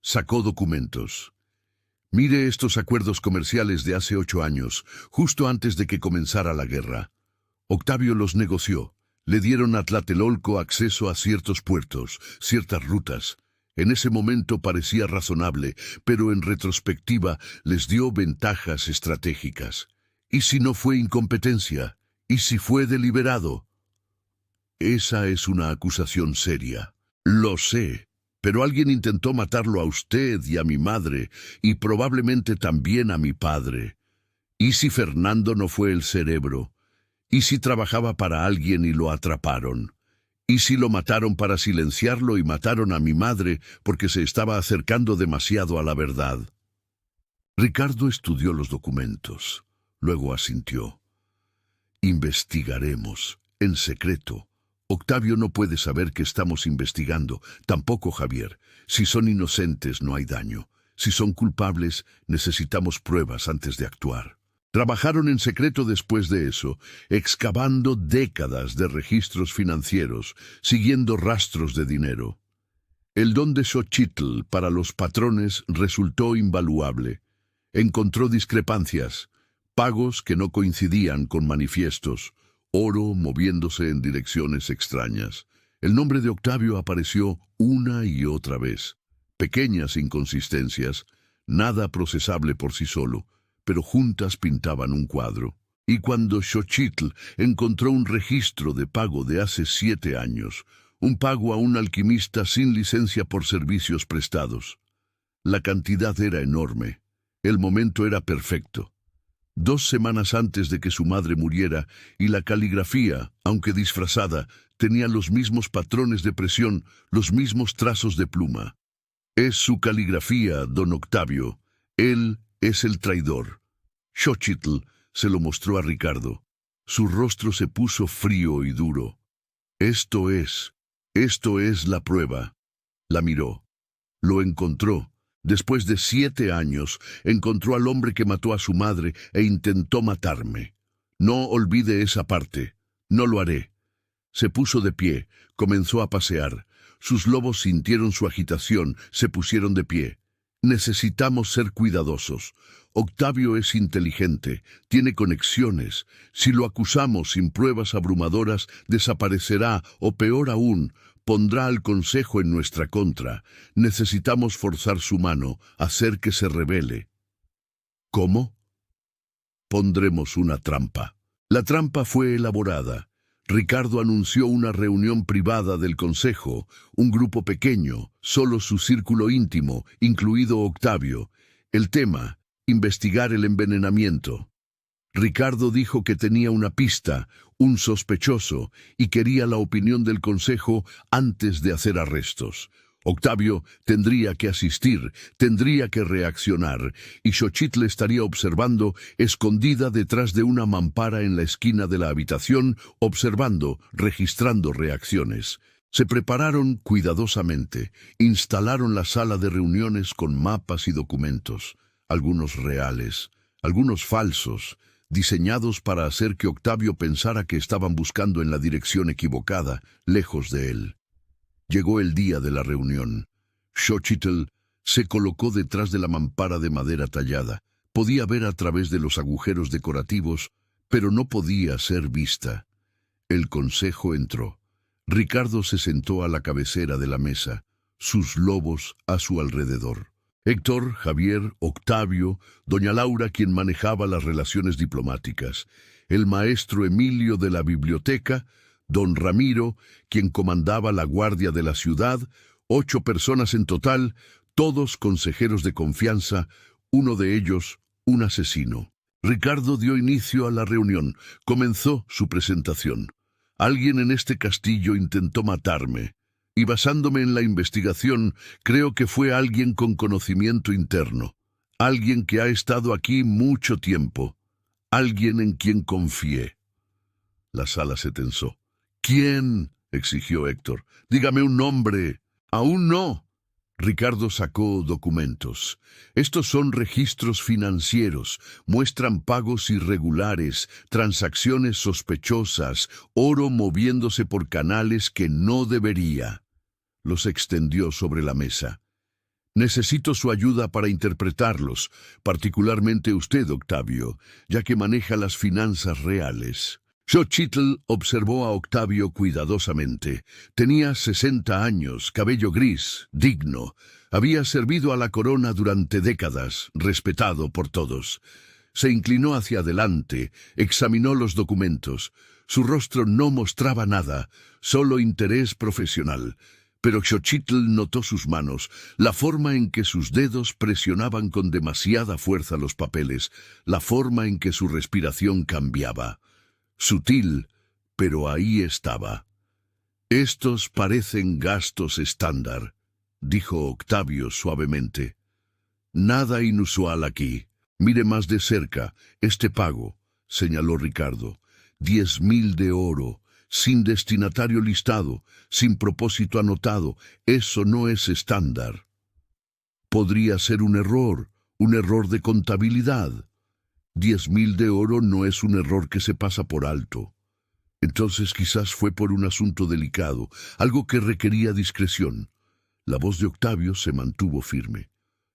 Sacó documentos. Mire estos acuerdos comerciales de hace 8 años, justo antes de que comenzara la guerra. Octavio los negoció. Le dieron a Tlatelolco acceso a ciertos puertos, ciertas rutas. En ese momento parecía razonable, pero en retrospectiva les dio ventajas estratégicas. ¿Y si no fue incompetencia? ¿Y si fue deliberado? Esa es una acusación seria. Lo sé, pero alguien intentó matarlo a usted y a mi madre, y probablemente también a mi padre. ¿Y si Fernando no fue el cerebro? ¿Y si trabajaba para alguien y lo atraparon? ¿Y si lo mataron para silenciarlo y mataron a mi madre porque se estaba acercando demasiado a la verdad? Ricardo estudió los documentos. Luego asintió. Investigaremos, en secreto. Octavio no puede saber que estamos investigando, tampoco Javier. Si son inocentes no hay daño. Si son culpables, necesitamos pruebas antes de actuar. Trabajaron en secreto después de eso, excavando décadas de registros financieros, siguiendo rastros de dinero. El don de Xochitl para los patrones resultó invaluable. Encontró discrepancias, pagos que no coincidían con manifiestos, oro moviéndose en direcciones extrañas. El nombre de Octavio apareció una y otra vez. Pequeñas inconsistencias, nada procesable por sí solo, pero juntas pintaban un cuadro. Y cuando Xochitl encontró un registro de pago de hace 7 años, un pago a un alquimista sin licencia por servicios prestados. La cantidad era enorme. El momento era perfecto. 2 semanas antes de que su madre muriera, y la caligrafía, aunque disfrazada, tenía los mismos patrones de presión, los mismos trazos de pluma. Es su caligrafía, don Octavio. Él es el traidor. Xochitl se lo mostró a Ricardo. Su rostro se puso frío y duro. Esto es la prueba. La miró. Lo encontró. Después de 7 años, encontró al hombre que mató a su madre e intentó matarme. No olvide esa parte. No lo haré. Se puso de pie, comenzó a pasear. Sus lobos sintieron su agitación, se pusieron de pie. Necesitamos ser cuidadosos. Octavio es inteligente, tiene conexiones. Si lo acusamos sin pruebas abrumadoras, desaparecerá, o peor aún, pondrá al consejo en nuestra contra. Necesitamos forzar su mano, hacer que se rebele. ¿Cómo? Pondremos una trampa. La trampa fue elaborada. Ricardo anunció una reunión privada del consejo, un grupo pequeño, solo su círculo íntimo, incluido Octavio. El tema: investigar el envenenamiento. Ricardo dijo que tenía una pista, un sospechoso, y quería la opinión del consejo antes de hacer arrestos. Octavio tendría que asistir, tendría que reaccionar, y Xochitl estaría observando, escondida detrás de una mampara en la esquina de la habitación, observando, registrando reacciones. Se prepararon cuidadosamente, instalaron la sala de reuniones con mapas y documentos, algunos reales, algunos falsos, diseñados para hacer que Octavio pensara que estaban buscando en la dirección equivocada, lejos de él. Llegó el día de la reunión. Xochitl se colocó detrás de la mampara de madera tallada. Podía ver a través de los agujeros decorativos, pero no podía ser vista. El consejo entró. Ricardo se sentó a la cabecera de la mesa, sus lobos a su alrededor. Héctor, Javier, Octavio, doña Laura, quien manejaba las relaciones diplomáticas, el maestro Emilio de la biblioteca, don Ramiro, quien comandaba la guardia de la ciudad, 8 personas en total, todos consejeros de confianza, uno de ellos un asesino. Ricardo dio inicio a la reunión, comenzó su presentación. Alguien en este castillo intentó matarme, y basándome en la investigación, creo que fue alguien con conocimiento interno, alguien que ha estado aquí mucho tiempo, alguien en quien confié. La sala se tensó. ¿Quién?, exigió Héctor. Dígame un nombre. Aún no. Ricardo sacó documentos. Estos son registros financieros, muestran pagos irregulares, transacciones sospechosas, oro moviéndose por canales que no debería. Los extendió sobre la mesa. Necesito su ayuda para interpretarlos, particularmente usted, Octavio, ya que maneja las finanzas reales. Xochitl observó a Octavio cuidadosamente. Tenía 60 años, cabello gris, digno. Había servido a la corona durante décadas, respetado por todos. Se inclinó hacia adelante, examinó los documentos. Su rostro no mostraba nada, solo interés profesional. Pero Xochitl notó sus manos, la forma en que sus dedos presionaban con demasiada fuerza los papeles, la forma en que su respiración cambiaba. Sutil, pero ahí estaba. «Estos parecen gastos estándar», dijo Octavio suavemente. «Nada inusual aquí. Mire más de cerca. Este pago», señaló Ricardo. 10.000 de oro, sin destinatario listado, sin propósito anotado. Eso no es estándar. Podría ser un error de contabilidad. 10.000 de oro no es un error que se pasa por alto. Entonces quizás fue por un asunto delicado, algo que requería discreción. La voz de Octavio se mantuvo firme.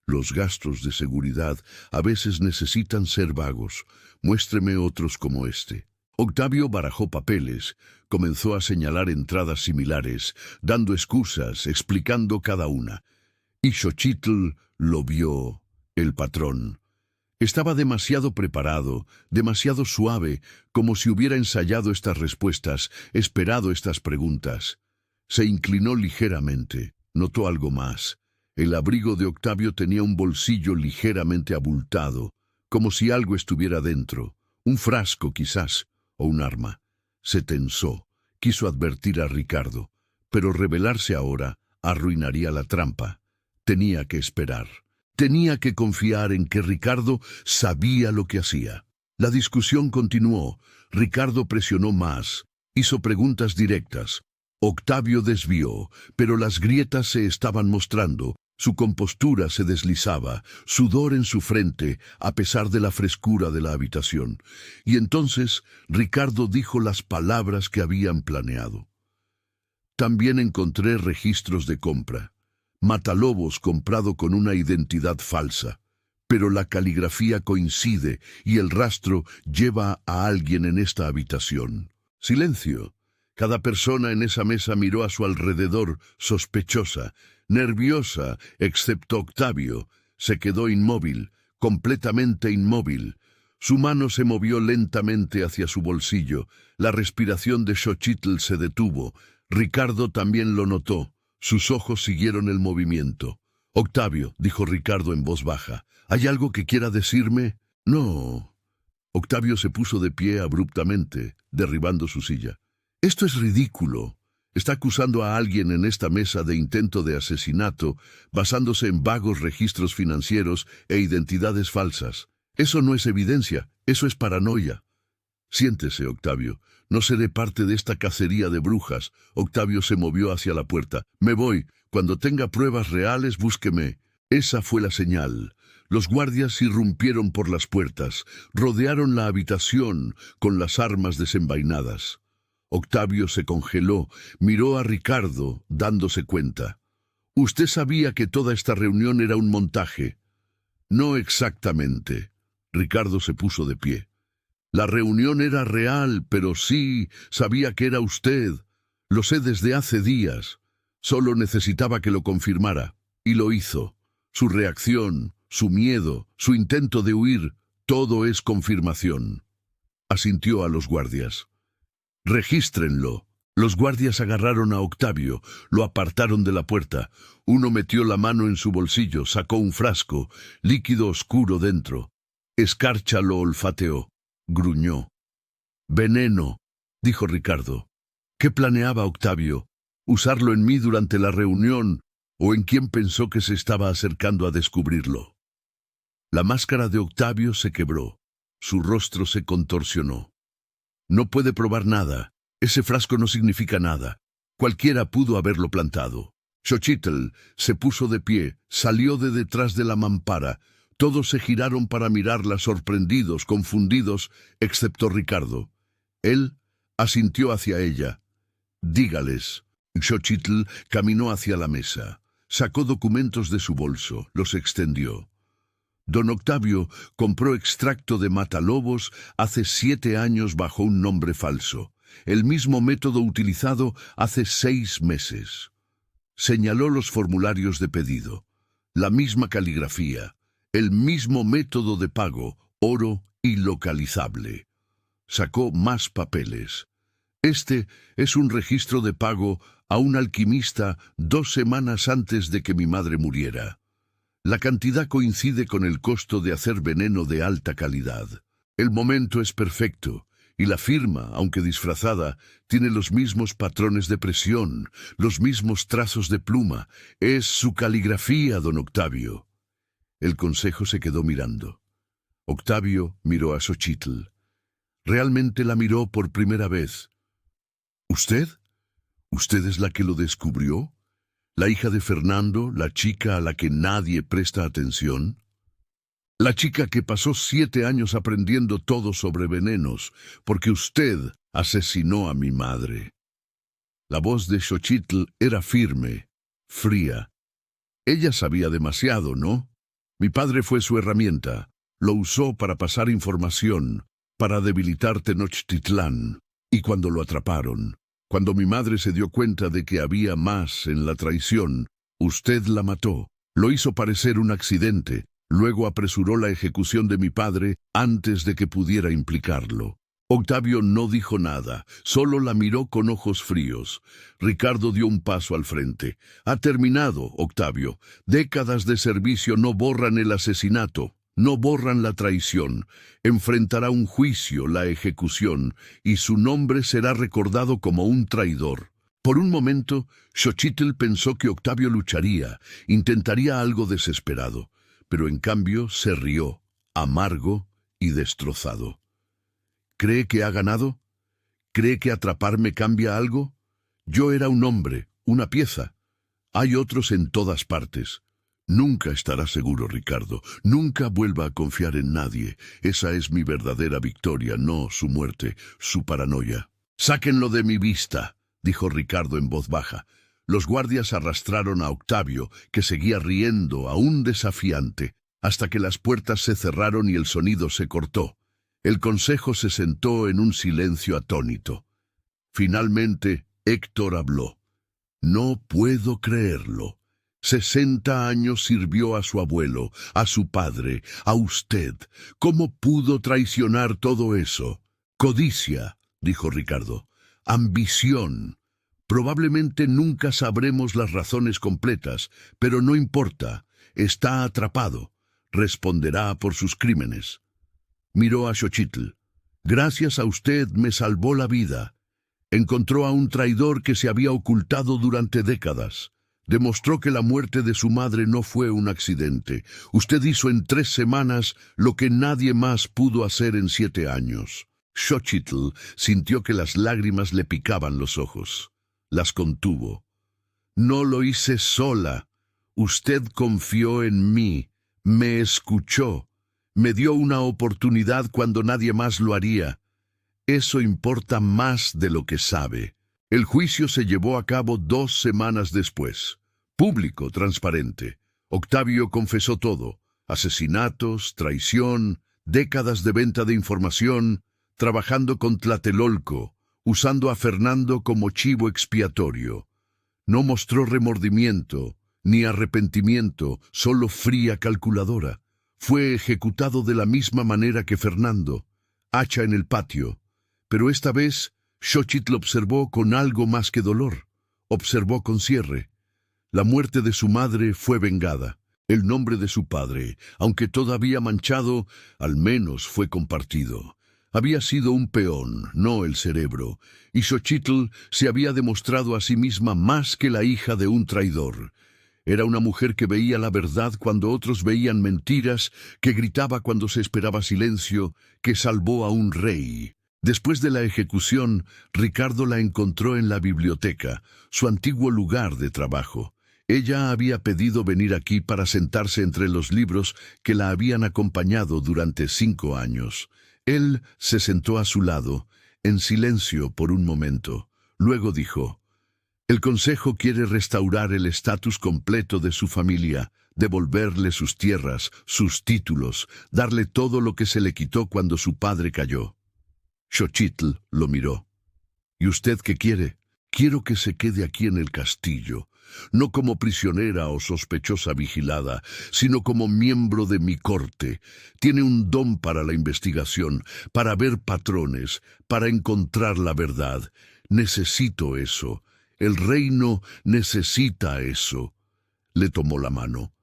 Los gastos de seguridad a veces necesitan ser vagos. Muéstreme otros como este. Octavio barajó papeles, comenzó a señalar entradas similares, dando excusas, explicando cada una. Y Xochitl lo vio, el patrón. Estaba demasiado preparado, demasiado suave, como si hubiera ensayado estas respuestas, esperado estas preguntas. Se inclinó ligeramente, notó algo más. El abrigo de Octavio tenía un bolsillo ligeramente abultado, como si algo estuviera dentro, un frasco quizás, o un arma. Se tensó, quiso advertir a Ricardo, pero revelarse ahora arruinaría la trampa. Tenía que esperar. Tenía que confiar en que Ricardo sabía lo que hacía. La discusión continuó. Ricardo presionó más, hizo preguntas directas. Octavio desvió, pero las grietas se estaban mostrando. Su compostura se deslizaba, sudor en su frente, a pesar de la frescura de la habitación. Y entonces Ricardo dijo las palabras que habían planeado. También encontré registros de compra. Matalobos comprado con una identidad falsa. Pero la caligrafía coincide y el rastro lleva a alguien en esta habitación. Silencio. Cada persona en esa mesa miró a su alrededor, sospechosa, nerviosa, excepto Octavio. Se quedó inmóvil, completamente inmóvil. Su mano se movió lentamente hacia su bolsillo. La respiración de Xochitl se detuvo. Ricardo también lo notó. Sus ojos siguieron el movimiento. «Octavio», dijo Ricardo en voz baja, «¿hay algo que quiera decirme?» «No». Octavio se puso de pie abruptamente, derribando su silla. «Esto es ridículo. Está acusando a alguien en esta mesa de intento de asesinato, basándose en vagos registros financieros e identidades falsas. Eso no es evidencia, eso es paranoia». «Siéntese, Octavio. No seré parte de esta cacería de brujas». Octavio se movió hacia la puerta. «Me voy. Cuando tenga pruebas reales, búsqueme». Esa fue la señal. Los guardias irrumpieron por las puertas, rodearon la habitación con las armas desenvainadas. Octavio se congeló, miró a Ricardo, dándose cuenta. «Usted sabía que toda esta reunión era un montaje». «No exactamente». Ricardo se puso de pie. «La reunión era real, pero sí, sabía que era usted. Lo sé desde hace días. Solo necesitaba que lo confirmara. Y lo hizo. Su reacción, su miedo, su intento de huir, todo es confirmación». Asintió a los guardias. «Regístrenlo». Los guardias agarraron a Octavio, lo apartaron de la puerta. Uno metió la mano en su bolsillo, sacó un frasco, líquido oscuro dentro. Escarcha lo olfateó. Gruñó. «Veneno», dijo Ricardo. ¿Qué planeaba Octavio? ¿Usarlo en mí durante la reunión o en quién pensó que se estaba acercando a descubrirlo? La máscara de Octavio se quebró. Su rostro se contorsionó. «No puede probar nada. Ese frasco no significa nada. Cualquiera pudo haberlo plantado». Xochitl se puso de pie, salió de detrás de la mampara. Todos se giraron para mirarla sorprendidos, confundidos, excepto Ricardo. Él asintió hacia ella. «Dígales». Xochitl caminó hacia la mesa. Sacó documentos de su bolso, los extendió. Don Octavio compró extracto de matalobos hace 7 años bajo un nombre falso, el mismo método utilizado hace 6 meses. Señaló los formularios de pedido, la misma caligrafía, el mismo método de pago, oro y localizable. Sacó más papeles. Este es un registro de pago a un alquimista 2 semanas antes de que mi madre muriera. La cantidad coincide con el costo de hacer veneno de alta calidad. El momento es perfecto, y la firma, aunque disfrazada, tiene los mismos patrones de presión, los mismos trazos de pluma. Es su caligrafía, don Octavio. El consejo se quedó mirando. Octavio miró a Xochitl. Realmente la miró por primera vez. ¿Usted? ¿Usted es la que lo descubrió? ¿La hija de Fernando, la chica a la que nadie presta atención? La chica que pasó 7 años aprendiendo todo sobre venenos, porque usted asesinó a mi madre. La voz de Xochitl era firme, fría. Ella sabía demasiado, ¿no? Mi padre fue su herramienta. Lo usó para pasar información, para debilitar Tenochtitlán. Y cuando lo atraparon, cuando mi madre se dio cuenta de que había más en la traición, usted la mató. Lo hizo parecer un accidente. Luego apresuró la ejecución de mi padre antes de que pudiera implicarlo. Octavio no dijo nada, solo la miró con ojos fríos. Ricardo dio un paso al frente. Ha terminado, Octavio. Décadas de servicio no borran el asesinato, no borran la traición. Enfrentará un juicio, la ejecución, y su nombre será recordado como un traidor. Por un momento, Xochitl pensó que Octavio lucharía, intentaría algo desesperado. Pero en cambio se rió, amargo y destrozado. ¿Cree que ha ganado? ¿Cree que atraparme cambia algo? Yo era un hombre, una pieza. Hay otros en todas partes. Nunca estará seguro, Ricardo. Nunca vuelva a confiar en nadie. Esa es mi verdadera victoria, no su muerte, su paranoia. «Sáquenlo de mi vista», dijo Ricardo en voz baja. Los guardias arrastraron a Octavio, que seguía riendo, aún desafiante, hasta que las puertas se cerraron y el sonido se cortó. El consejo se sentó en un silencio atónito. Finalmente, Héctor habló. «No puedo creerlo. 60 años sirvió a su abuelo, a su padre, a usted. ¿Cómo pudo traicionar todo eso?» «Codicia», dijo Ricardo. «Ambición». Probablemente nunca sabremos las razones completas, pero no importa. Está atrapado. Responderá por sus crímenes. Miró a Xochitl. «Gracias a usted me salvó la vida. Encontró a un traidor que se había ocultado durante décadas. Demostró que la muerte de su madre no fue un accidente. Usted hizo en 3 semanas lo que nadie más pudo hacer en 7 años». Xochitl sintió que las lágrimas le picaban los ojos. Las contuvo. «No lo hice sola. Usted confió en mí, me escuchó, me dio una oportunidad cuando nadie más lo haría. Eso importa más de lo que sabe». El juicio se llevó a cabo 2 semanas después. Público, transparente. Octavio confesó todo. Asesinatos, traición, décadas de venta de información, trabajando con Tlatelolco, usando a Fernando como chivo expiatorio. No mostró remordimiento, ni arrepentimiento, solo fría calculadora. Fue ejecutado de la misma manera que Fernando, hacha en el patio. Pero esta vez, Xochitl observó con algo más que dolor. Observó con cierre. La muerte de su madre fue vengada. El nombre de su padre, aunque todavía manchado, al menos fue compartido. Había sido un peón, no el cerebro, y Xochitl se había demostrado a sí misma más que la hija de un traidor. Era una mujer que veía la verdad cuando otros veían mentiras, que gritaba cuando se esperaba silencio, que salvó a un rey. Después de la ejecución, Ricardo la encontró en la biblioteca, su antiguo lugar de trabajo. Ella había pedido venir aquí para sentarse entre los libros que la habían acompañado durante 5 años. Él se sentó a su lado, en silencio por un momento. Luego dijo: «El Consejo quiere restaurar el estatus completo de su familia, devolverle sus tierras, sus títulos, darle todo lo que se le quitó cuando su padre cayó. Xochitl lo miró. ¿Y usted qué quiere? Quiero que se quede aquí en el castillo, no como prisionera o sospechosa vigilada, sino como miembro de mi corte. Tiene un don para la investigación, para ver patrones, para encontrar la verdad. Necesito eso. El reino necesita eso. Le tomó la mano.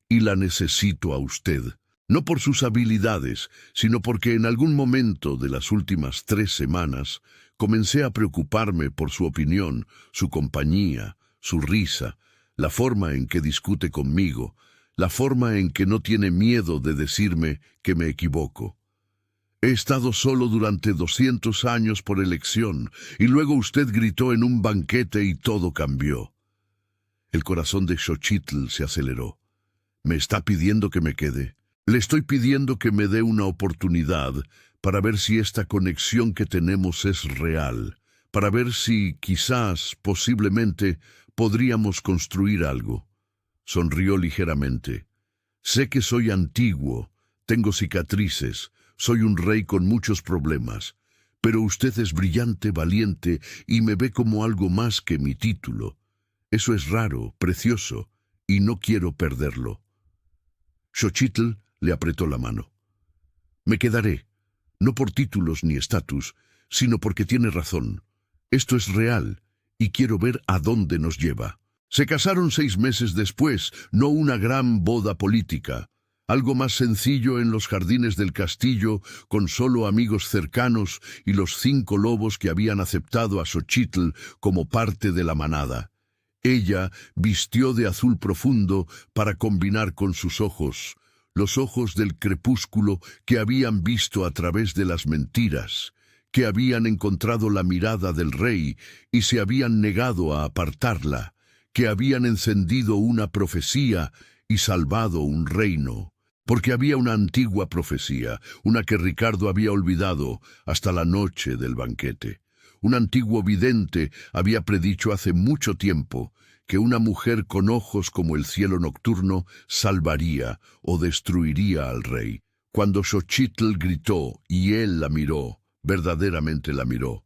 Y la necesito a usted. No por sus habilidades, sino porque en algún momento de las últimas 3 semanas comencé a preocuparme por su opinión, su compañía, su risa, la forma en que discute conmigo, la forma en que no tiene miedo de decirme que me equivoco. He estado solo durante 200 años por elección, y luego usted gritó en un banquete y todo cambió. El corazón de Xochitl se aceleró. ¿Me está pidiendo que me quede? Le estoy pidiendo que me dé una oportunidad para ver si esta conexión que tenemos es real, para ver si, quizás, posiblemente, podríamos construir algo. Sonrió ligeramente. Sé que soy antiguo, tengo cicatrices, soy un rey con muchos problemas, pero usted es brillante, valiente y me ve como algo más que mi título. Eso es raro, precioso, y no quiero perderlo. Xochitl le apretó la mano. Me quedaré, no por títulos ni estatus, sino porque tiene razón. Esto es real, y quiero ver a dónde nos lleva. Se casaron 6 meses después, no una gran boda política. Algo más sencillo en los jardines del castillo, con solo amigos cercanos y los 5 lobos que habían aceptado a Xochitl como parte de la manada. Ella vistió de azul profundo para combinar con sus ojos, los ojos del crepúsculo que habían visto a través de las mentiras, que habían encontrado la mirada del rey y se habían negado a apartarla, que habían encendido una profecía y salvado un reino. Porque había una antigua profecía, una que Ricardo había olvidado hasta la noche del banquete. Un antiguo vidente había predicho hace mucho tiempo que una mujer con ojos como el cielo nocturno salvaría o destruiría al rey. Cuando Xochitl gritó y él la miró, verdaderamente la miró,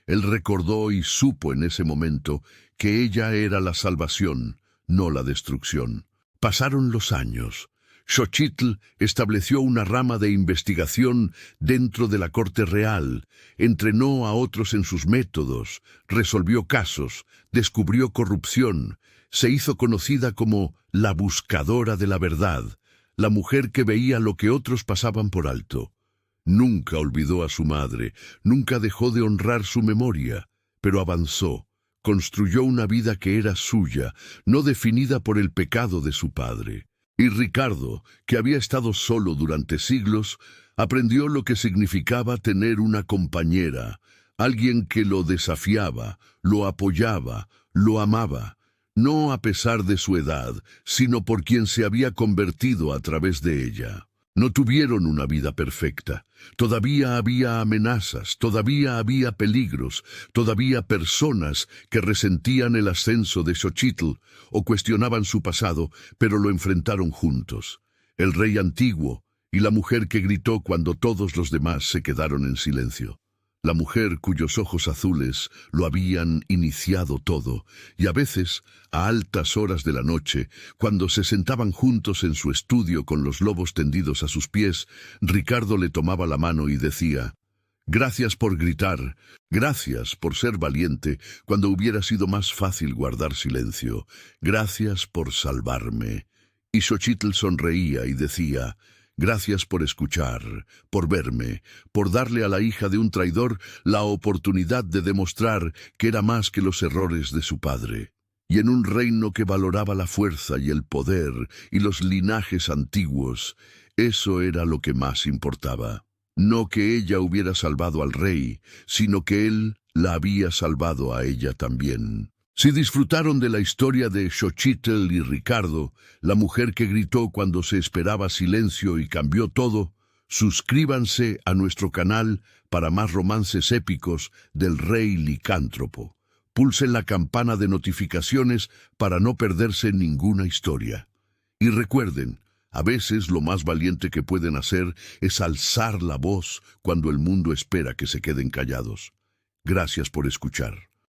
él recordó y supo en ese momento que ella era la salvación, no la destrucción. Pasaron los años. Xochitl estableció una rama de investigación dentro de la corte real, entrenó a otros en sus métodos, resolvió casos, descubrió corrupción, se hizo conocida como la buscadora de la verdad, la mujer que veía lo que otros pasaban por alto. Nunca olvidó a su madre, nunca dejó de honrar su memoria, pero avanzó, construyó una vida que era suya, no definida por el pecado de su padre. Y Ricardo, que había estado solo durante siglos, aprendió lo que significaba tener una compañera, alguien que lo desafiaba, lo apoyaba, lo amaba, no a pesar de su edad, sino por quien se había convertido a través de ella. No tuvieron una vida perfecta. Todavía había amenazas, todavía había peligros, todavía personas que resentían el ascenso de Xochitl o cuestionaban su pasado, pero lo enfrentaron juntos. El rey antiguo y la mujer que gritó cuando todos los demás se quedaron en silencio. La mujer cuyos ojos azules lo habían iniciado todo, y a veces, a altas horas de la noche, cuando se sentaban juntos en su estudio con los lobos tendidos a sus pies, Ricardo le tomaba la mano y decía: «Gracias por gritar, gracias por ser valiente cuando hubiera sido más fácil guardar silencio, gracias por salvarme». Y Xochitl sonreía y decía: «Gracias por escuchar, por verme, por darle a la hija de un traidor la oportunidad de demostrar que era más que los errores de su padre». Y en un reino que valoraba la fuerza y el poder y los linajes antiguos, eso era lo que más importaba. No que ella hubiera salvado al rey, sino que él la había salvado a ella también. Si disfrutaron de la historia de Xochitl y Ricardo, la mujer que gritó cuando se esperaba silencio y cambió todo, suscríbanse a nuestro canal para más romances épicos del rey licántropo. Pulsen la campana de notificaciones para no perderse ninguna historia. Y recuerden, a veces lo más valiente que pueden hacer es alzar la voz cuando el mundo espera que se queden callados. Gracias por escuchar.